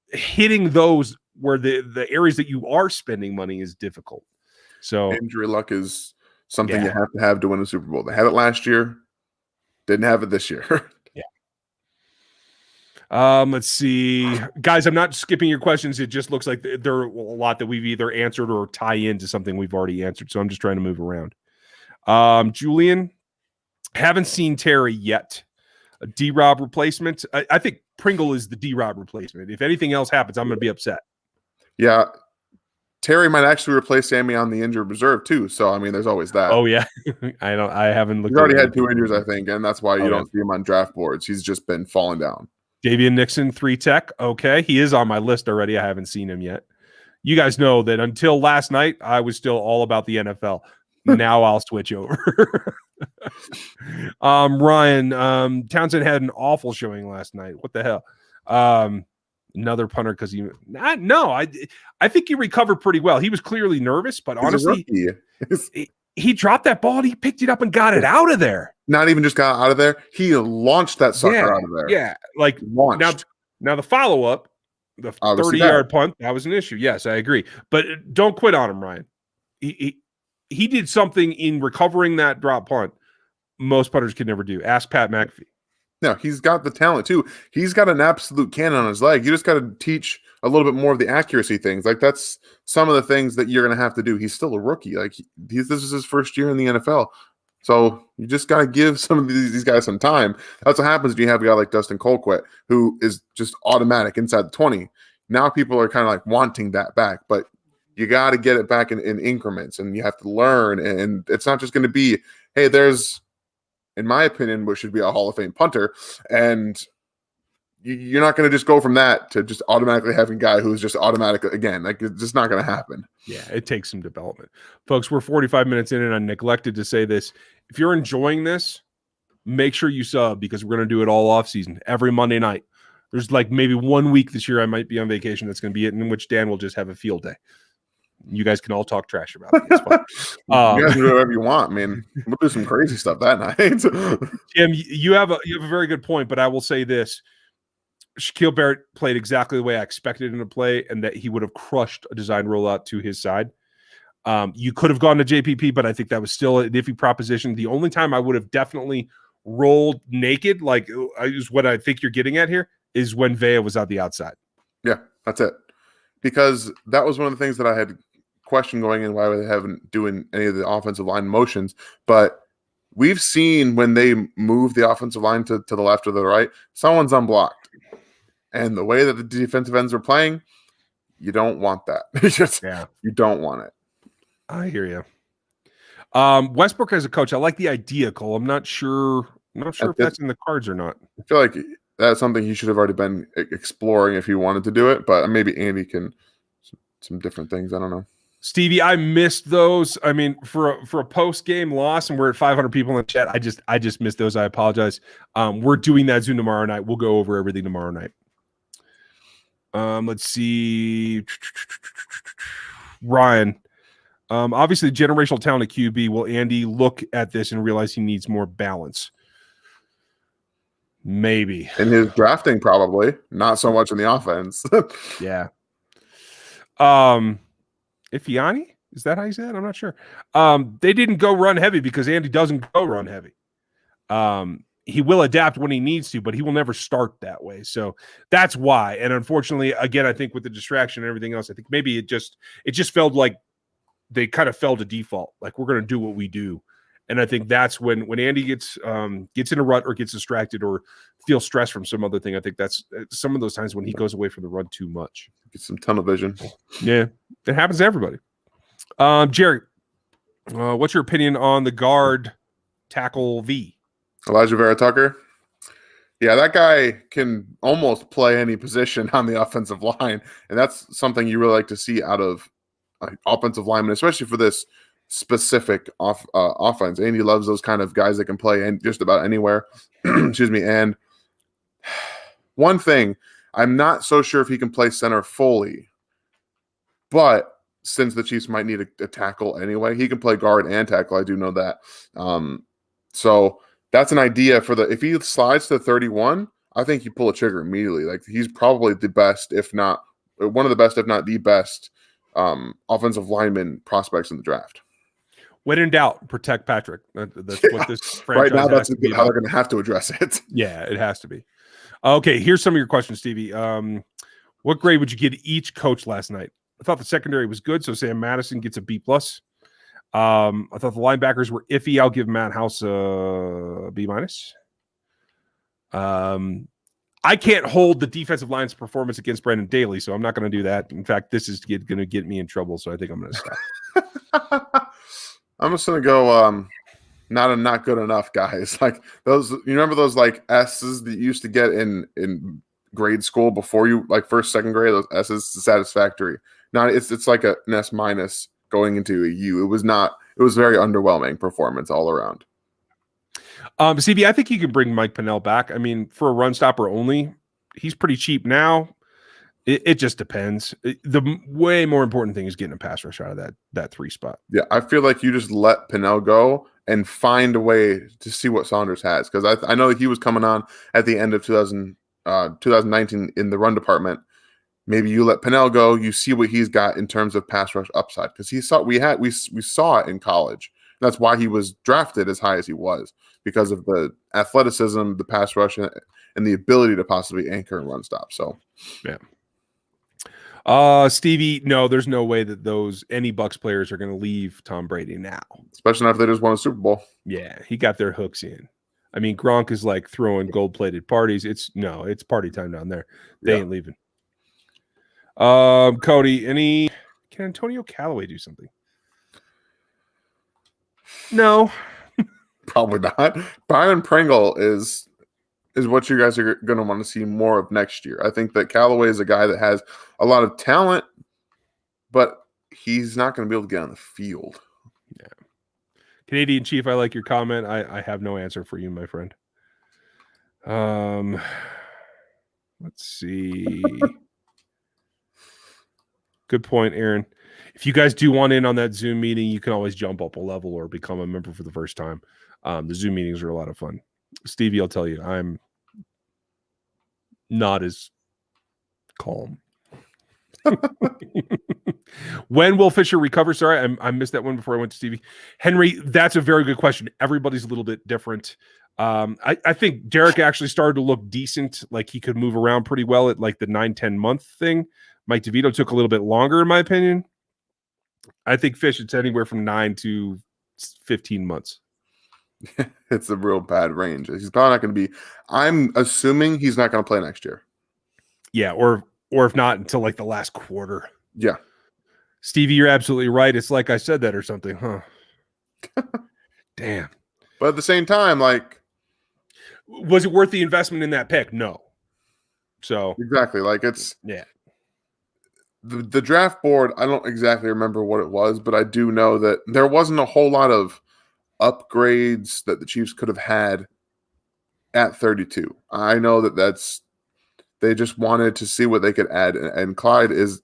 hitting those where the areas that you are spending money is difficult. So injury luck is something you have to win a Super Bowl. They had it last year, didn't have it this year. Let's see, guys. I'm not skipping your questions. It just looks like there are a lot that we've either answered or tie into something we've already answered. So I'm just trying to move around. Julian, haven't seen Terry yet. A D-Rob replacement. I think Pringle is the D-Rob replacement. If anything else happens, I'm going to be upset. Yeah. Terry might actually replace Sammy on the injured reserve too. So I mean, there's always that. Oh yeah, I haven't looked. He's already had 2 injuries, I think, and that's why you don't see him on draft boards. He's just been falling down. Davian Nixon, 3 tech. Okay. He is on my list already. I haven't seen him yet. You guys know that until last night, I was still all about the NFL. Now I'll switch over. Ryan, Townsend had an awful showing last night. What the hell? Another punter because I think he recovered pretty well. He was clearly nervous, but honestly, he dropped that ball and he picked it up and got it out of there. not even just got out of there. He launched that sucker out of there. Yeah. Like Launched. now the follow-up, the Obviously 30-yard punt, that was an issue. Yes, I agree. But don't quit on him, Ryan. He did something in recovering that drop punt most punters could never do. Ask Pat McAfee. No, he's got the talent too. He's got an absolute cannon on his leg. You just got to teach a little bit more of the accuracy things. Like that's some of the things that you're going to have to do. He's still a rookie. Like this is his first year in the NFL. So you just got to give some of these guys some time. That's what happens when you have a guy like Dustin Colquitt, who is just automatic inside the 20. Now people are kind of like wanting that back, but you got to get it back in increments, and you have to learn. And it's not just going to be, hey, there's, in my opinion, what should be a Hall of Fame punter, and you're not going to just go from that to just automatically having a guy who's just automatic again. Like it's just not going to happen. Yeah, it takes some development. Folks, we're 45 minutes in, and I neglected to say this. If you're enjoying this, make sure you sub, because we're going to do it all off season every Monday night. There's like maybe 1 week this year I might be on vacation. That's going to be it, in which Dan will just have a field day. You guys can all talk trash about it. It's fun. You guys can do whatever you want. I mean, we'll do some crazy stuff that night. Jim, you have a very good point, but I will say this. Shaquille Barrett played exactly the way I expected him to play, and that he would have crushed a design rollout to his side. You could have gone to JPP, but I think that was still an iffy proposition. The only time I would have definitely rolled naked, like is what I think you're getting at here, is when Vea was on the outside. Yeah, that's it. Because that was one of the things that I had questioned going in, why they haven't doing any of the offensive line motions. But we've seen when they move the offensive line to the left or the right, someone's unblocked. And the way that the defensive ends are playing, you don't want that. You don't want it. I hear you. Westbrook as a coach, I like the idea, Cole. I'm not sure if that's in the cards or not. I feel like that's something he should have already been exploring if he wanted to do it, but maybe Andy can some different things. I don't know. Stevie, I missed those. I mean, for a post-game loss, and we're at 500 people in the chat, I just missed those. I apologize. We're doing that Zoom tomorrow night. We'll go over everything tomorrow night. Let's see. Ryan. Obviously, generational talent at QB. Will Andy look at this and realize he needs more balance? Maybe. In his drafting, probably. Not so much in the offense. Yeah. Ifeanyi? Is that how you say it? I'm not sure. They didn't go run heavy because Andy doesn't go run heavy. He will adapt when he needs to, but he will never start that way. So that's why. And unfortunately, again, I think with the distraction and everything else, I think maybe it just felt like they kind of fell to default. Like, we're going to do what we do. And I think that's when Andy gets in a rut or gets distracted or feels stressed from some other thing. I think that's some of those times when he goes away from the run too much. Get some tunnel vision. Yeah, it happens to everybody. Jerry, what's your opinion on the guard tackle V? Elijah Vera Tucker? Yeah, that guy can almost play any position on the offensive line. And that's something you really like to see out of offensive linemen, especially for this specific offense. Andy loves those kind of guys that can play just about anywhere. Excuse me. And one thing, I'm not so sure if he can play center fully, but since the Chiefs might need a tackle anyway, he can play guard and tackle. I do know that. So that's an idea for if he slides to 31, I think you pull a trigger immediately. Like, he's probably the best, if not one of the best, if not the best offensive lineman prospects in the draft. When in doubt, protect Patrick. That's what this franchise right now. That's how they're going to have to address it. Yeah, it has to be. Okay, here's some of your questions, Stevie. What grade would you give each coach last night? I thought the secondary was good, so Sam Madison gets a B+. I thought the linebackers were iffy. I'll give Matt House a B-. I can't hold the defensive line's performance against Brandon Daly, so I'm not going to do that. In fact, this is going to get me in trouble, so I think I'm going to stop. I'm just going to go not good enough, guys. Like those, you remember those like S's that you used to get in grade school before you like first, second grade? Those S's, satisfactory. Not it's like an S- going into a U. It was very underwhelming performance all around. CB, I think you can bring Mike Pennell back. I mean, for a run stopper only, he's pretty cheap now. It just depends. The way more important thing is getting a pass rush out of that 3 spot. Yeah, I feel like you just let Pinnell go and find a way to see what Saunders has, because I know that he was coming on at the end of 2019 in the run department. Maybe you let Pinnell go, you see what he's got in terms of pass rush upside, because we saw it in college. That's why he was drafted as high as he was, because of the athleticism, the pass rush, and the ability to possibly anchor and run stop. So, yeah. Stevie, no, there's no way that any Bucks players are going to leave Tom Brady now. Especially after they just won a Super Bowl. Yeah, he got their hooks in. I mean, Gronk is like throwing gold-plated parties. It's party time down there. They ain't leaving. Cody, can Antonio Callaway do something? No. Probably not. Byron Pringle is what you guys are going to want to see more of next year. I think that Callaway is a guy that has a lot of talent, but he's not going to be able to get on the field. Yeah. Canadian Chief, I like your comment. I have no answer for you, my friend. Let's see. Good point, Aaron. If you guys do want in on that Zoom meeting, you can always jump up a level or become a member for the first time. The Zoom meetings are a lot of fun. Stevie, I'll tell you, I'm not as calm. When will Fisher recover? Sorry, I missed that one before I went to Stevie. Henry, that's a very good question. Everybody's a little bit different. I think Derek actually started to look decent, like he could move around pretty well at like the 9-10 month thing. Mike DeVito took a little bit longer, in my opinion. I think Fish, it's anywhere from 9 to 15 months. It's a real bad range. He's probably not going to be. I'm assuming he's not going to play next year. Yeah, or if not until like the last quarter. Yeah. Stevie, you're absolutely right. It's like I said that or something, huh? Damn. But at the same time, like, was it worth the investment in that pick? No. So exactly, like it's the draft board. I don't exactly remember what it was, but I do know that there wasn't a whole lot of upgrades that the Chiefs could have had at 32. I know that they just wanted to see what they could add, and Clyde is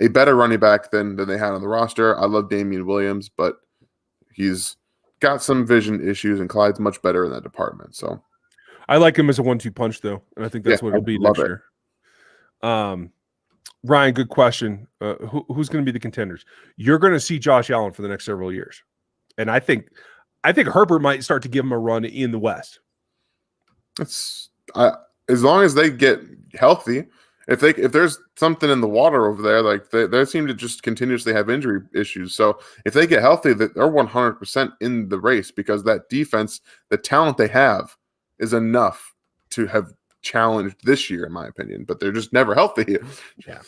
a better running back than they had on the roster. I love Damian Williams, but he's got some vision issues, and Clyde's much better in that department. So I like him as a 1-2 punch, though, and I think that's what it'll be next year. Ryan, good question. Who's going to be the contenders? You're going to see Josh Allen for the next several years, and I think Herbert might start to give him a run in the West. As long as they get healthy. If there's something in the water over there, like they seem to just continuously have injury issues. So if they get healthy, that they're 100% in the race, because that defense, the talent they have, is enough to have challenged this year, in my opinion. But they're just never healthy. Yeah,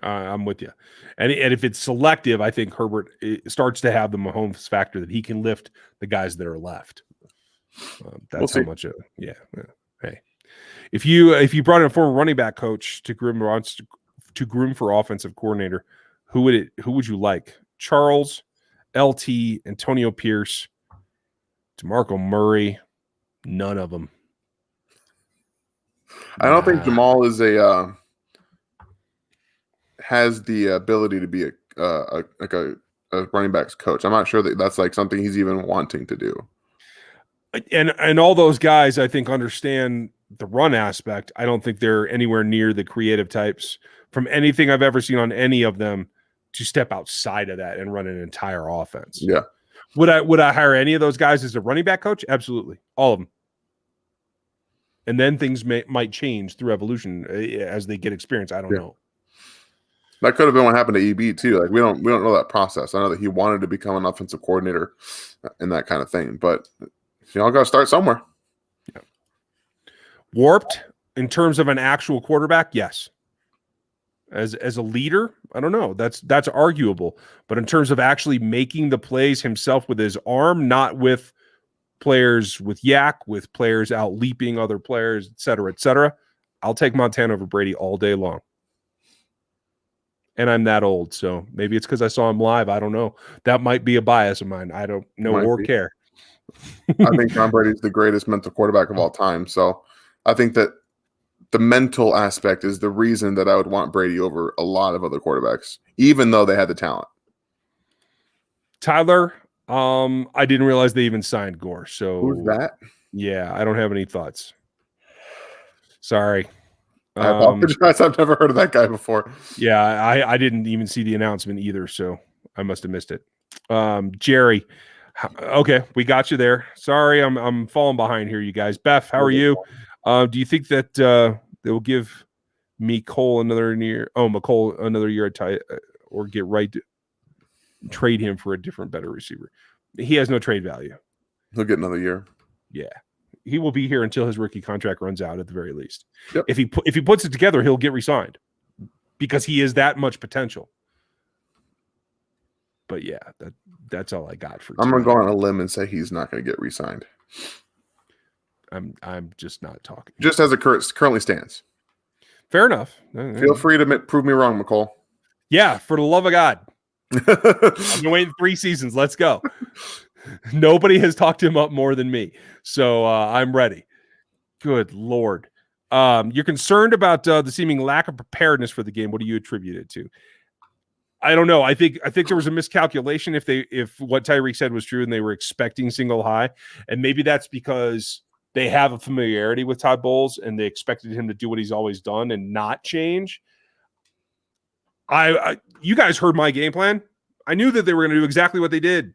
I'm with you. And if it's selective, I think Herbert starts to have the Mahomes factor that he can lift the guys that are left. That's how much. Hey. If you brought in a former running back coach to groom for offensive coordinator, who would you like? Charles, LT, Antonio Pierce, DeMarco Murray? None of them. I don't think Jamal is has the ability to be a running backs coach. I'm not sure that's like something he's even wanting to do. And all those guys, I think, understand the run aspect. I don't think they're anywhere near the creative types from anything I've ever seen on any of them to step outside of that and run an entire offense. Yeah. Would I hire any of those guys as a running back coach? Absolutely. All of them. And then things might change through evolution as they get experience. I don't know. That could have been what happened to EB too. Like we don't know that process. I know that he wanted to become an offensive coordinator and that kind of thing, but y'all got to start somewhere. Yeah. Warped in terms of an actual quarterback, yes. As a leader, I don't know. That's arguable. But in terms of actually making the plays himself with his arm, not with players with yak, with players out leaping other players, et cetera, I'll take Montana over Brady all day long. And I'm that old, so maybe it's because I saw him live. I don't know. That might be a bias of mine. I don't know or care. I think Tom Brady is the greatest mental quarterback of all time. So I think that the mental aspect is the reason that I would want Brady over a lot of other quarterbacks, even though they had the talent. Tyler, I didn't realize they even signed Gore. So Who's that? Yeah, I don't have any thoughts. Sorry. I apologize. I've never heard of that guy before. Yeah, I didn't even see the announcement either, so I must have missed it. Jerry, okay, we got you there. Sorry, I'm falling behind here, you guys. Beth, how are you? Do you think that they will give McCole another year? Oh, McCole another year at tight, or get right to trade him for a different, better receiver? He has no trade value. He'll get another year. Yeah. He will be here until his rookie contract runs out at the very least. Yep. If he puts it together, he'll get re-signed because he is that much potential. But yeah, that's all I got for. I'm gonna go on a limb and say he's not gonna get re-signed. I'm just not talking. Just as it currently stands. Fair enough. Feel free to prove me wrong, McCole. Yeah, for the love of God. I've been waiting 3 seasons. Let's go. Nobody has talked him up more than me. So I'm ready. Good Lord. You're concerned about the seeming lack of preparedness for the game. What do you attribute it to? I don't know. I think there was a miscalculation if what Tyreek said was true and they were expecting single high. And maybe that's because they have a familiarity with Todd Bowles and they expected him to do what he's always done and not change. You guys heard my game plan. I knew that they were going to do exactly what they did.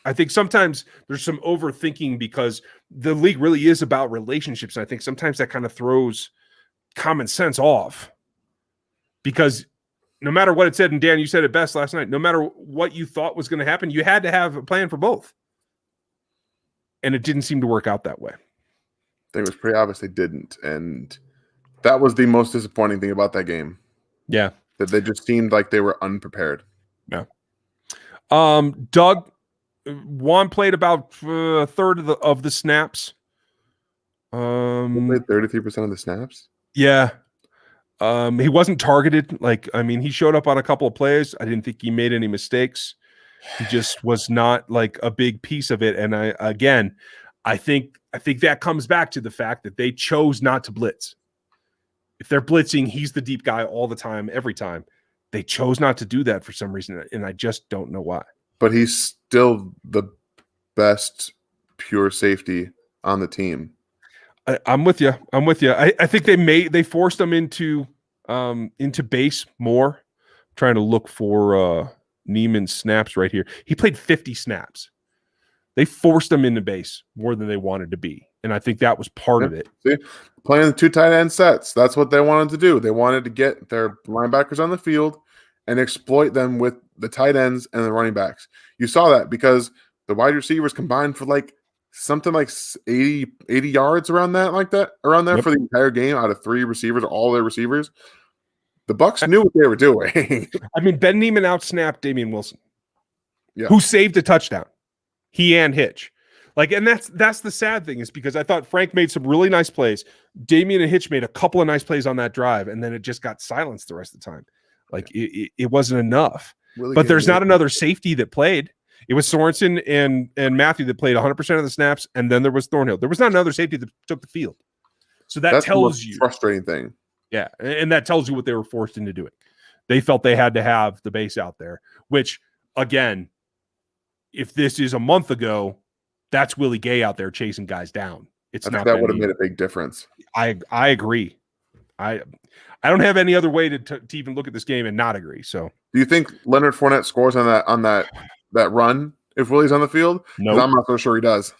I think sometimes there's some overthinking because the league really is about relationships. And I think sometimes that kind of throws common sense off because no matter what it said, and Dan, you said it best last night, no matter what you thought was going to happen, you had to have a plan for both. And it didn't seem to work out that way. I think it was pretty obvious they didn't. And that was the most disappointing thing about that game. Yeah. That they just seemed like they were unprepared. Yeah. Doug, Juan played about a third of the snaps. He played 33% of the snaps? Yeah. He wasn't targeted. He showed up on a couple of plays. I didn't think he made any mistakes. He just was not like a big piece of it. And I think that comes back to the fact that they chose not to blitz. If they're blitzing, he's the deep guy all the time, every time. They chose not to do that for some reason, and I just don't know why. But he's still the best pure safety on the team. I'm with you. I think they forced him into base more. I'm trying to look for Neiman's snaps right here. He played 50 snaps. They forced him into base more than they wanted to be, and I think that was part of it. See, playing the 2 tight end sets, that's what they wanted to do. They wanted to get their linebackers on the field and exploit them with the tight ends and the running backs. You saw that because the wide receivers combined for something like 80 yards around there Yep. for the entire game out of 3 receivers, all their receivers. The Bucs knew what they were doing. Ben Neiman outsnapped Damian Wilson, Yeah. who saved a touchdown. He and Hitch. And that's the sad thing is because I thought Frank made some really nice plays. Damian and Hitch made a couple of nice plays on that drive, and then it just got silenced the rest of the time. It wasn't enough. Really but there's not another safety that played. It was Sorensen and Matthew that played 100% of the snaps, and then there was Thornhill. There was not another safety that took the field. So that's tells you frustrating thing. Yeah, and that tells you what they were forced into doing. They felt they had to have the base out there, which, again, if this is a month ago, that's Willie Gay out there chasing guys down. It's not that would have made a big difference. I agree. I don't have any other way to even look at this game and not agree. So, do you think Leonard Fournette scores on that run if Willie's on the field? No, nope. I'm not so sure he does.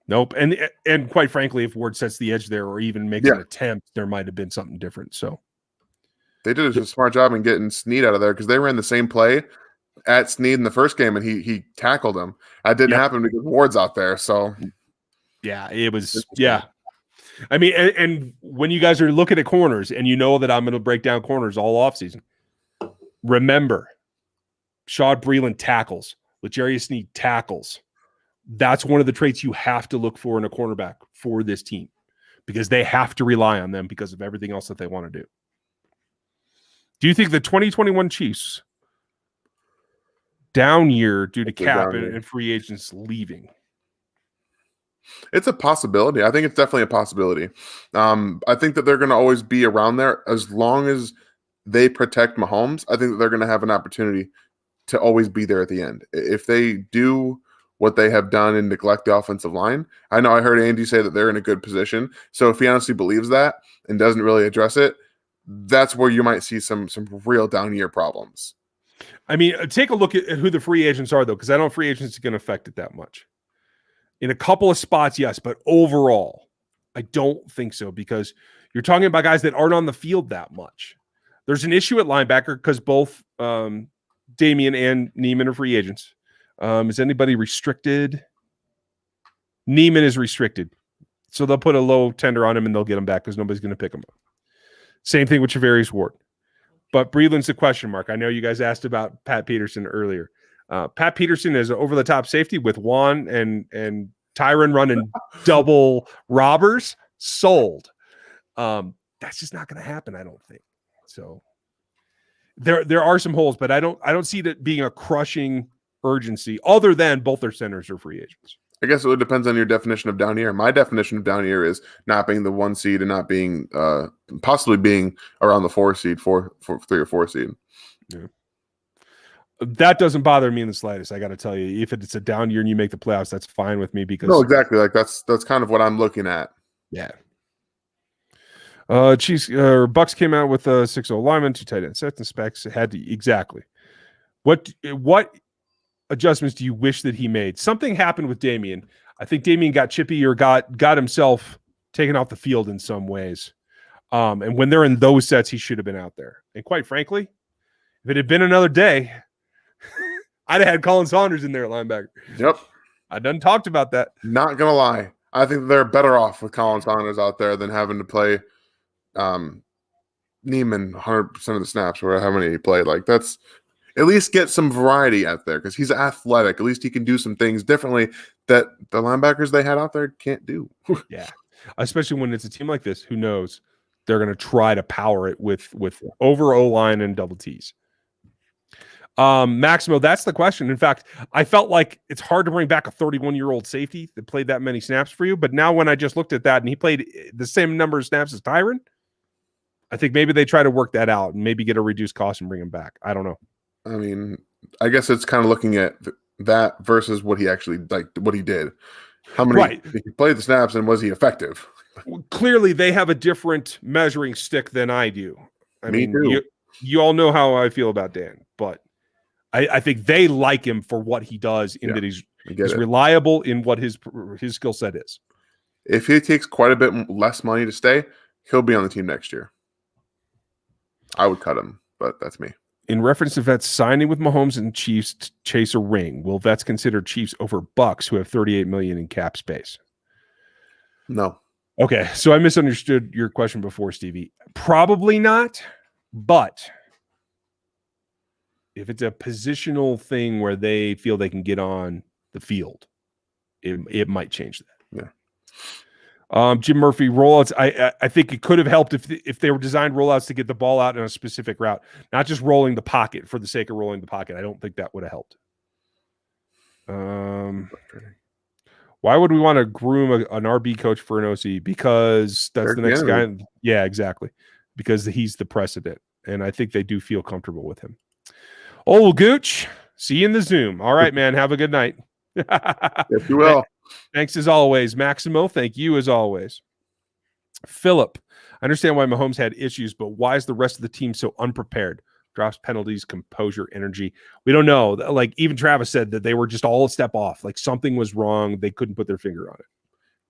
Nope. And quite frankly, if Ward sets the edge there or even makes an attempt, there might have been something different. So they did a smart job in getting Snead out of there because they ran the same play at Snead in the first game and he tackled him. That didn't happen because Ward's out there. So yeah, it was and when you guys are looking at corners and you know that I'm going to break down corners all offseason, remember Shad Breeland tackles, L'Jarius Snead tackles. That's one of the traits you have to look for in a cornerback for this team because they have to rely on them because of everything else that they want to do. Do you think the 2021 Chiefs down year due to cap and free agents leaving? It's a possibility. I think it's definitely a possibility. I think that they're going to always be around there as long as they protect Mahomes. I think that they're going to have an opportunity to always be there at the end. If they do what they have done and neglect the offensive line, I know I heard Andy say that they're in a good position. So if he honestly believes that and doesn't really address it, that's where you might see some real down year problems. I mean, take a look at who the free agents are, though, because I don't know if free agents are going to affect it that much. In a couple of spots, yes, but overall, I don't think so, because you're talking about guys that aren't on the field that much. There's an issue at linebacker because both Damian and Neiman are free agents. Is anybody restricted? Neiman is restricted. So they'll put a low tender on him and they'll get him back because nobody's going to pick him up. Same thing with Javarius Ward. But Breeland's a question mark. I know you guys asked about Pat Peterson earlier. Pat Peterson is over-the-top safety with Juan and Tyron running double robbers. Sold. That's just not going to happen, I don't think. So there are some holes, but I don't see that being a crushing urgency other than both their centers are free agents. I guess it depends on your definition of down year. My definition of down year is not being the 1 seed and not being possibly being around the 4 seed, 3 or 4 seed. Yeah. That doesn't bother me in the slightest. I got to tell you, if it's a down year and you make the playoffs, that's fine with me because no, exactly. Like that's kind of what I'm looking at. Yeah. Bucks came out with 6-0 linemen, 2 tight end sets and specs. Had to exactly. What adjustments do you wish that he made? Something happened with Damian. I think Damian got chippy or got himself taken off the field in some ways. And when they're in those sets, he should have been out there. And quite frankly, if it had been another day, I'd have had Colin Saunders in there at linebacker. Yep. I done talked about that. Not going to lie. I think they're better off with Colin Saunders out there than having to play Neiman 100% of the snaps or how many he played. Like that's at least get some variety out there because he's athletic. At least he can do some things differently that the linebackers they had out there can't do. Yeah. Especially when it's a team like this, who knows they're going to try to power it with over O-line and double T's. Maximo, that's the question. In fact, I felt like it's hard to bring back a 31-year-old safety that played that many snaps for you. But now when I just looked at that and he played the same number of snaps as Tyron, I think maybe they try to work that out and maybe get a reduced cost and bring him back. I don't know. I mean, I guess it's kind of looking at that versus what he actually what he did. How many he played the snaps and was he effective? Clearly, they have a different measuring stick than I do. I mean, you all know how I feel about Dan, but I think they like him for what he does in that he's reliable in what his skill set is. If he takes quite a bit less money to stay, he'll be on the team next year. I would cut him, but that's me. In reference to Vets signing with Mahomes and Chiefs to chase a ring, will Vets consider Chiefs over Bucks, who have $38 million in cap space? No. Okay, so I misunderstood your question before, Stevie. Probably not, but if it's a positional thing where they feel they can get on the field, it might change that. Yeah. Jim Murphy, rollouts. I think it could have helped if they were designed rollouts to get the ball out in a specific route, not just rolling the pocket for the sake of rolling the pocket. I don't think that would have helped. Why would we want to groom an RB coach for an OC? Because that's the next guy. Yeah, exactly. Because he's the precedent. And I think they do feel comfortable with him. Oh, Gooch, see you in the Zoom. All right, man. Have a good night. Yes, you will. Thanks as always. Maximo, thank you as always. Philip, I understand why Mahomes had issues, but why is the rest of the team so unprepared? Drops penalties, composure, energy. We don't know. Like even Travis said that they were just all a step off. Like something was wrong. They couldn't put their finger on it.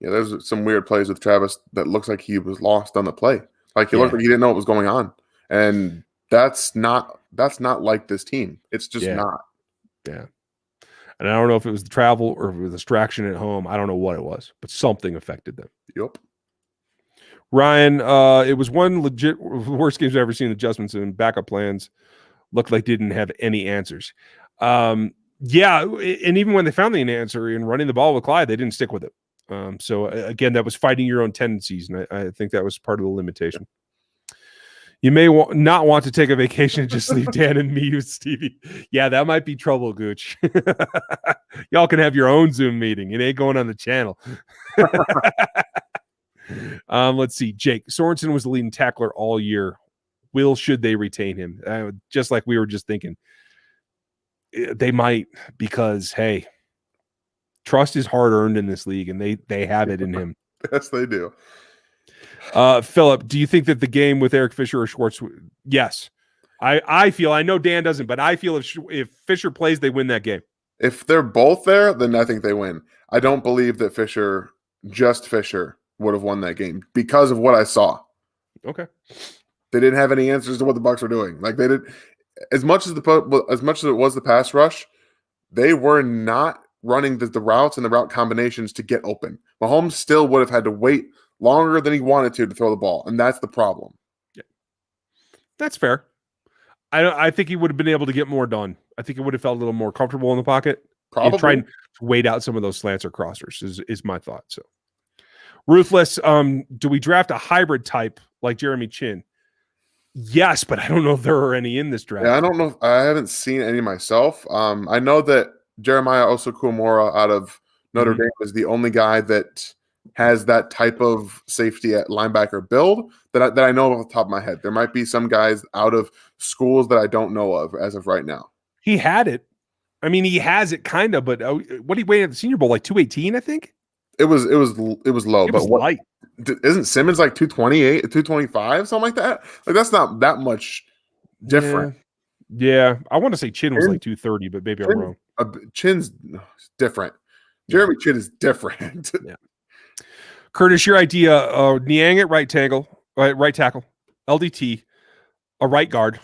Yeah, there's some weird plays with Travis that looks like he was lost on the play. Like he looked like he didn't know what was going on. And that's not like this team. It's just not. Yeah. And I don't know if it was the travel or if it was distraction at home. I don't know what it was, but something affected them. Yep. Ryan, it was one legit worst games I've ever seen. Adjustments and backup plans looked like they didn't have any answers. And even when they found the answer in running the ball with Clyde, they didn't stick with it. So again, that was fighting your own tendencies, and I think that was part of the limitation. You may not want to take a vacation and just leave Dan and me with Stevie. Yeah, that might be trouble, Gooch. Y'all can have your own Zoom meeting. It ain't going on the channel. Let's see. Jake Sorensen was the leading tackler all year. Should they retain him? Just like we were just thinking. They might, because, hey, trust is hard earned in this league, and they have it in him. Yes, they do. Philip, do you think that the game with Eric Fisher or Schwartz? Yes. I feel, I know Dan doesn't, but I feel if Fisher plays, they win that game. If they're both there, then I think they win. I don't believe that Fisher would have won that game because of what I saw. Okay. They didn't have any answers to what the Bucs were doing. Like, they did, as much as it was the pass rush, they were not running the routes and the route combinations to get open. Mahomes still would have had to wait longer than he wanted to throw the ball, and that's the problem. Yeah, that's fair. I think he would have been able to get more done. I think he would have felt a little more comfortable in the pocket. Probably trying to wait out some of those slants or crossers is my thought. So, Ruthless, do we draft a hybrid type like Jeremy Chin? Yes, but I don't know if there are any in this draft. Yeah, I don't know. I haven't seen any myself. I know that Jeremiah Osukwuemora out of Notre Dame is the only guy that has that type of safety at linebacker build that I know off the top of my head. There might be some guys out of schools that I don't know of as of right now. He had it. I mean, he has it kind of, but what did he weigh at the Senior Bowl? Like 218, I think. It was low, but what? Light. Isn't Simmons like 228, 225, something like that? Like, that's not that much different. Yeah. I want to say Chin was like 230, but maybe I'm wrong. Chin's different. Jeremy Chin is different. Yeah. Curtis, your idea: Niang at right tackle, LDT, a right guard,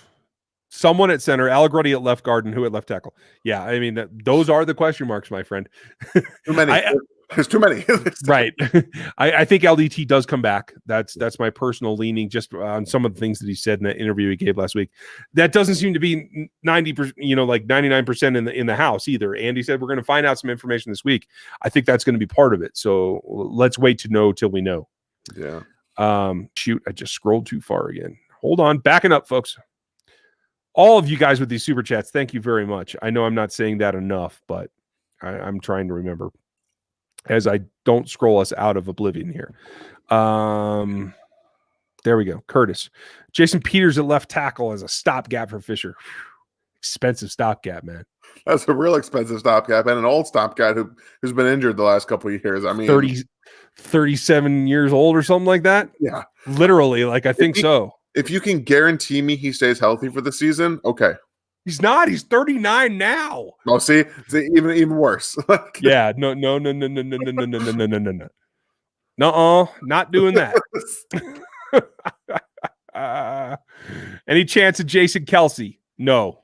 someone at center, Allegretti at left guard, and who at left tackle? Yeah, I mean those are the question marks, my friend. Too many. There's too many. Right. I think LDT does come back. That's my personal leaning, just on some of the things that he said in that interview he gave last week. That doesn't seem to be 90%, like 99% in the house either. Andy said we're going to find out some information this week. I think that's going to be part of it. So let's wait to know till we know. Yeah. Shoot, I just scrolled too far again. Hold on, backing up, folks. All of you guys with these super chats, thank you very much. I know I'm not saying that enough, but I'm trying to remember as I don't scroll us out of oblivion here. There we go. Curtis. Jason Peters at left tackle as a stopgap for Fisher. Expensive stopgap, man. That's a real expensive stopgap and an old stopgap who's been injured the last couple of years. I mean, 37 years old or something like that. Yeah. Literally, I think so. If you can guarantee me he stays healthy for the season, okay. He's not. He's 39 now. Oh, see, even worse. Yeah, no. No, not doing that. Any chance of Jason Kelsey? No.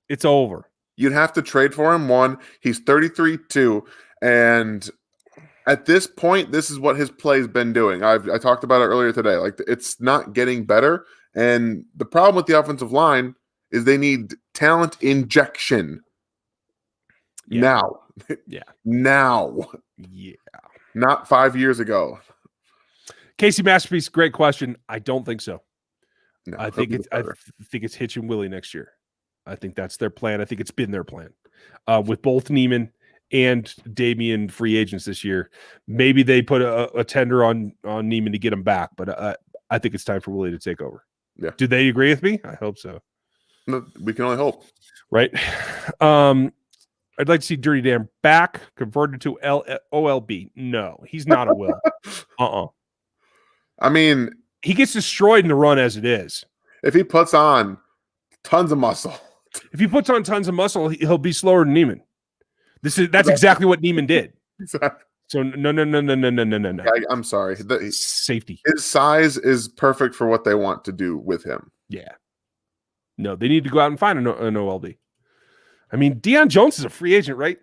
It's over. You'd have to trade for him. One, he's 33, 2, and at this point, this is what his play's been doing. I talked about it earlier today. Like, it's not getting better, and the problem with the offensive line is they need talent injection now. Yeah. Now. Yeah. Not 5 years ago. Casey Masterpiece, great question. I don't think so. No, I think it's Hitch and Willie next year. I think that's their plan. I think it's been their plan. With both Neiman and Damian free agents this year. Maybe they put a tender on Neiman to get him back, but I think it's time for Willie to take over. Yeah. Do they agree with me? I hope so. No, we can only hope. Right. I'd like to see Dirty Dan back, converted to OLB. No, he's not a Will. I mean, he gets destroyed in the run as it is. If he puts on tons of muscle. If he puts on tons of muscle, he'll be slower than Neiman. That's exactly what Neiman did. Exactly. So no. I'm sorry. Safety. His size is perfect for what they want to do with him. Yeah. No, they need to go out and find an OLB. I mean, Deion Jones is a free agent, right?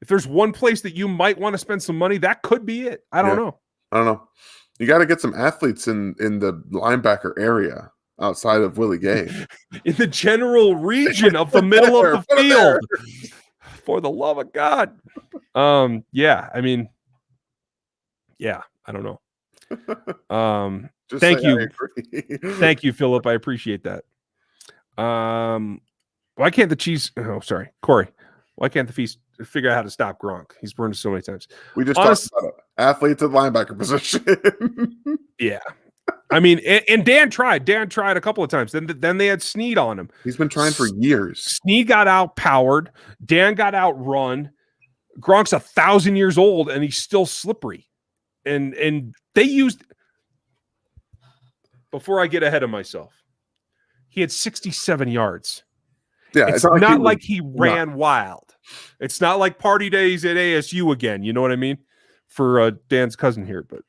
If there's one place that you might want to spend some money, that could be it. I don't know. You got to get some athletes in the linebacker area outside of Willie Gay. In the general region of the middle of the field. For the love of God. Yeah, I mean, yeah, I don't know. Just Thank say I you. agree. Thank you, Philip. I appreciate that. Why can't the Chiefs? Oh, sorry, Corey. Why can't the Feast figure out how to stop Gronk? He's burned us so many times. We just talked about it. Athletes at linebacker position. Yeah. I mean, and Dan tried. Dan tried a couple of times. Then they had Snead on him. He's been trying for years. Snead got outpowered. Dan got outrun. Gronk's 1,000 years old, and he's still slippery. And they used. Before I get ahead of myself, he had 67 yards. Yeah, it's not like he ran wild. It's not like party days at ASU again. You know what I mean? For Dan's cousin here, but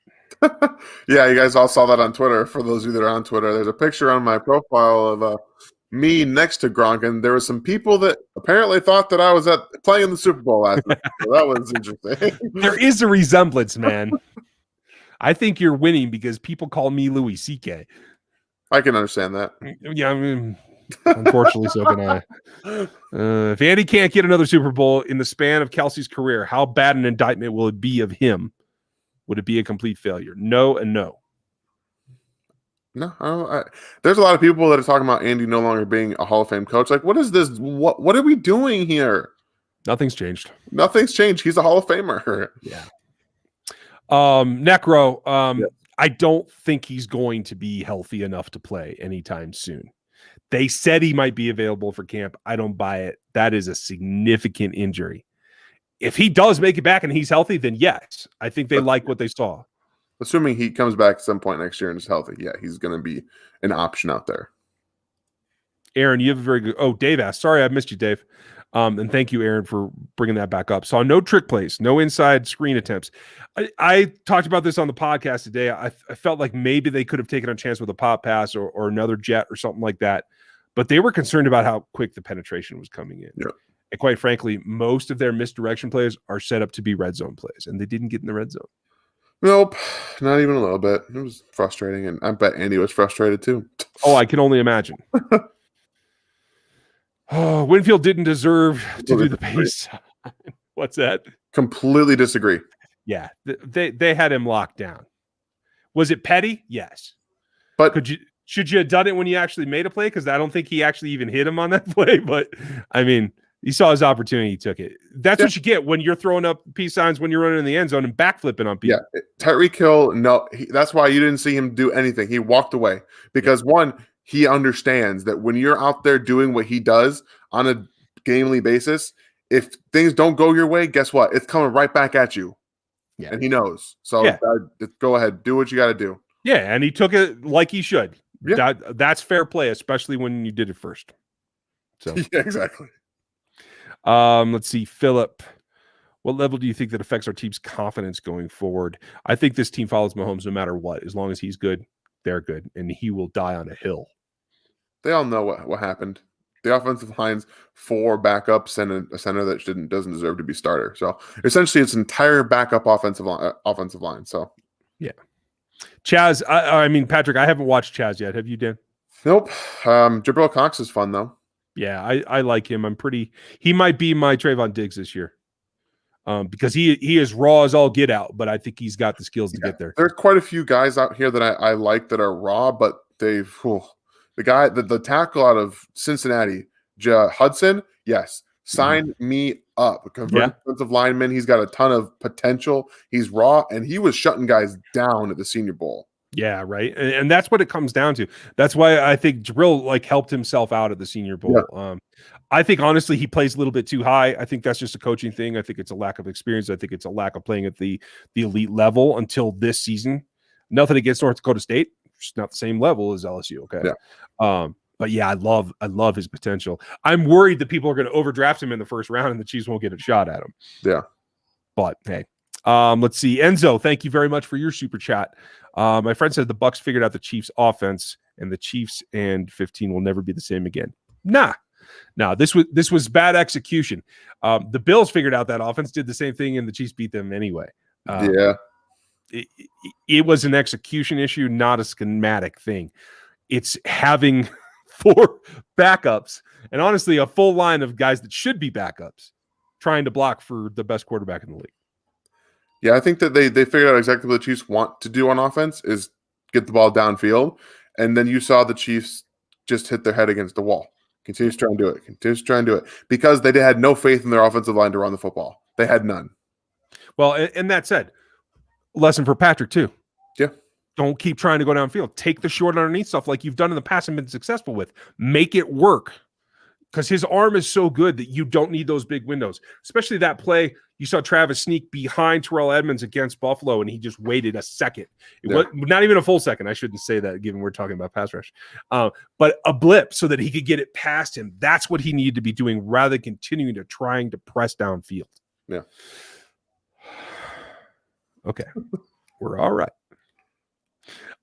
yeah, you guys all saw that on Twitter. For those of you that are on Twitter, there's a picture on my profile of me next to Gronk, and there were some people that apparently thought that I was playing in the Super Bowl last night. So that was interesting. There is a resemblance, man. I think you're winning because people call me Louis C.K. I can understand that. Yeah, I mean, unfortunately, so can I. If Andy can't get another Super Bowl in the span of Kelsey's career, how bad an indictment will it be of him? Would it be a complete failure? No and no. No, there's a lot of people that are talking about Andy no longer being a Hall of Fame coach. Like, what is this? What are we doing here? Nothing's changed. Nothing's changed. He's a Hall of Famer. Yeah. Necro, yep. I don't think he's going to be healthy enough to play anytime soon. They said he might be available for camp. I don't buy it. That is a significant injury. If he does make it back and he's healthy, then yes, I think they like what they saw. Assuming he comes back at some point next year and is healthy, yeah, he's going to be an option out there. Aaron, you have a very good. Oh, Dave asked. Sorry, I missed you, Dave. And thank you, Aaron, for bringing that back up. So no trick plays, no inside screen attempts. I talked about this on the podcast today. I felt like maybe they could have taken a chance with a pop pass or another jet or something like that. But they were concerned about how quick the penetration was coming in. Yeah. And quite frankly, most of their misdirection plays are set up to be red zone plays, and they didn't get in the red zone. Nope, not even a little bit. It was frustrating, and I bet Andy was frustrated too. Oh, I can only imagine. Oh, Winfield didn't deserve to do the pace. What's that? Completely disagree. Yeah, they had him locked down. Was it petty? Yes. But should you have done it when you actually made a play? Because I don't think he actually even hit him on that play. But I mean, he saw his opportunity, he took it. That's what you get when you're throwing up peace signs when you're running in the end zone and backflipping on people. Yeah, Tyreek Hill. No, that's why you didn't see him do anything. He walked away because one, he understands that when you're out there doing what he does on a gamely basis, if things don't go your way, guess what? It's coming right back at you. Yeah. And he knows. So go ahead. Do what you got to do. Yeah, and he took it like he should. Yeah. That's fair play, especially when you did it first. So yeah, exactly. Let's see. Philip, what level do you think that affects our team's confidence going forward? I think this team follows Mahomes no matter what. As long as he's good, they're good, and he will die on a hill. They all know what happened. The offensive line's 4 backups and a center that doesn't deserve to be starter. So essentially, it's entire backup offensive line. So yeah, Chaz. I mean, Patrick. I haven't watched Chaz yet. Have you, Dan? Nope. Jabril Cox is fun though. Yeah, I like him. He might be my Trayvon Diggs this year. Because he is raw as all get out, but I think he's got the skills to get there. There's quite a few guys out here that I like that are raw, but the tackle out of Cincinnati, Hudson, yes, sign me up. Defensive lineman, he's got a ton of potential. He's raw, and he was shutting guys down at the Senior Bowl. Yeah, right. And that's what it comes down to. That's why I think Jabril helped himself out at the Senior Bowl. Yeah. I think honestly he plays a little bit too high. I think that's just a coaching thing. I think it's a lack of experience. I think it's a lack of playing at the elite level until this season. Nothing against North Dakota State. It's not the same level as LSU. Okay. Yeah. But yeah, I love his potential. I'm worried that people are going to overdraft him in the first round and the Chiefs won't get a shot at him. Yeah. But hey, let's see. Enzo, thank you very much for your super chat. My friend said the Bucs figured out the Chiefs offense and the Chiefs and 15 will never be the same again. Nah, this was bad execution. The Bills figured out that offense, did the same thing, and the Chiefs beat them anyway. It was an execution issue, not a schematic thing. It's having 4 backups and honestly a full line of guys that should be backups trying to block for the best quarterback in the league. Yeah, I think that they figured out exactly what the Chiefs want to do on offense is get the ball downfield, and then you saw the Chiefs just hit their head against the wall. Continues to try and do it. Continues to try and do it because they had no faith in their offensive line to run the football. They had none. Well, and that said, lesson for Patrick too. Yeah. Don't keep trying to go downfield. Take the short underneath stuff like you've done in the past and been successful with. Make it work. Because his arm is so good that you don't need those big windows. Especially that play, you saw Travis sneak behind Terrell Edmonds against Buffalo, and he just waited a second. It was not even a full second. I shouldn't say that, given we're talking about pass rush. But a blip so that he could get it past him. That's what he needed to be doing rather than continuing to trying to press downfield. Yeah. Okay. We're all right.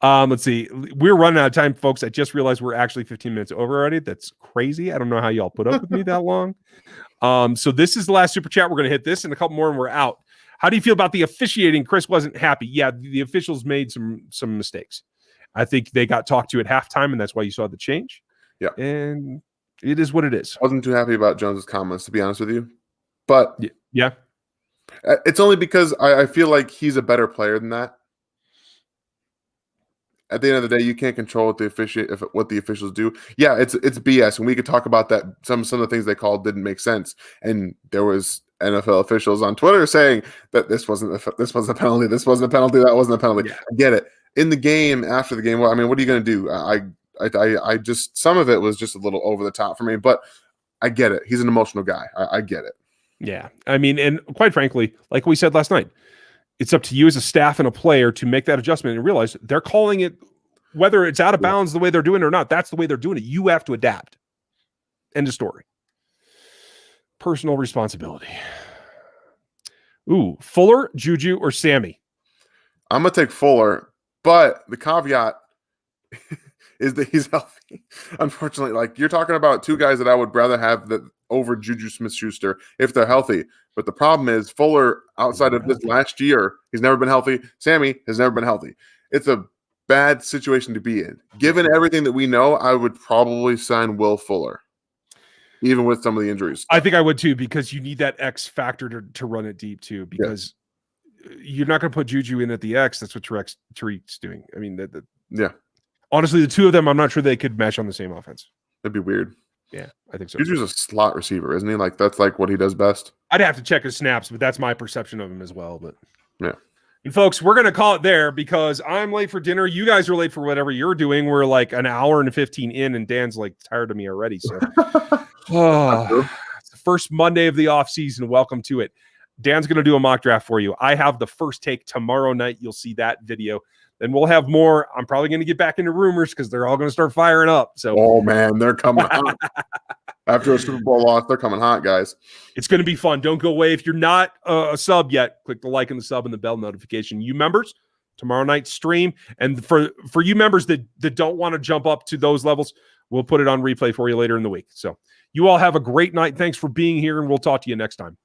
Let's see. We're running out of time, folks. I just realized we're actually 15 minutes over already. That's crazy. I don't know how y'all put up with me that long. So this is the last super chat. We're going to hit this and a couple more and we're out. How do you feel about the officiating? Chris wasn't happy. Yeah, the officials made some mistakes. I think they got talked to at halftime, and that's why you saw the change. Yeah. And it is what it is. I wasn't too happy about Jones's comments, to be honest with you. But yeah. It's only because I feel like he's a better player than that. At the end of the day, you can't control what the officials do. Yeah, it's BS, and we could talk about that. Some of the things they called didn't make sense, and there was NFL officials on Twitter saying that this wasn't a penalty, this wasn't a penalty, that wasn't a penalty. Yeah. I get it. In the game, after the game, well, I mean, what are you going to do? I just some of it was just a little over the top for me, but I get it. He's an emotional guy. I get it. Yeah, I mean, and quite frankly, like we said last night, it's up to you as a staff and a player to make that adjustment and realize they're calling it, whether it's out of bounds the way they're doing it or not, that's the way they're doing it. You have to adapt. End of story. Personal responsibility. Ooh, Fuller, Juju, or Sammy? I'm going to take Fuller, but the caveat is that he's healthy. Unfortunately, like you're talking about two guys that I would rather have that over Juju Smith-Schuster if they're healthy. But the problem is Fuller, outside of this last year, he's never been healthy. Sammy has never been healthy. It's a bad situation to be in. Given everything that we know, I would probably sign Will Fuller, even with some of the injuries. I think I would too, because you need that X factor to run it deep too, because you're not going to put Juju in at the X. That's what Tariq's doing. I mean, yeah. Honestly, the two of them, I'm not sure they could mesh on the same offense. That'd be weird. Yeah, I think so. Juju's a slot receiver, isn't he? Like that's like what he does best. I'd have to check his snaps, but that's my perception of him as well. But yeah. And folks, we're going to call it there because I'm late for dinner. You guys are late for whatever you're doing. We're like an hour and 15 in, and Dan's like tired of me already. So, it's the first Monday of the off season. Welcome to it. Dan's going to do a mock draft for you. I have the first take tomorrow night. You'll see that video. Then we'll have more. I'm probably going to get back into rumors because they're all going to start firing up. So, oh man, they're coming hot. After a Super Bowl loss, they're coming hot, guys. It's going to be fun. Don't go away. If you're not a sub yet, click the like and the sub and the bell notification. You members, tomorrow night stream. And for you members that don't want to jump up to those levels, we'll put it on replay for you later in the week. So you all have a great night. Thanks for being here, and we'll talk to you next time.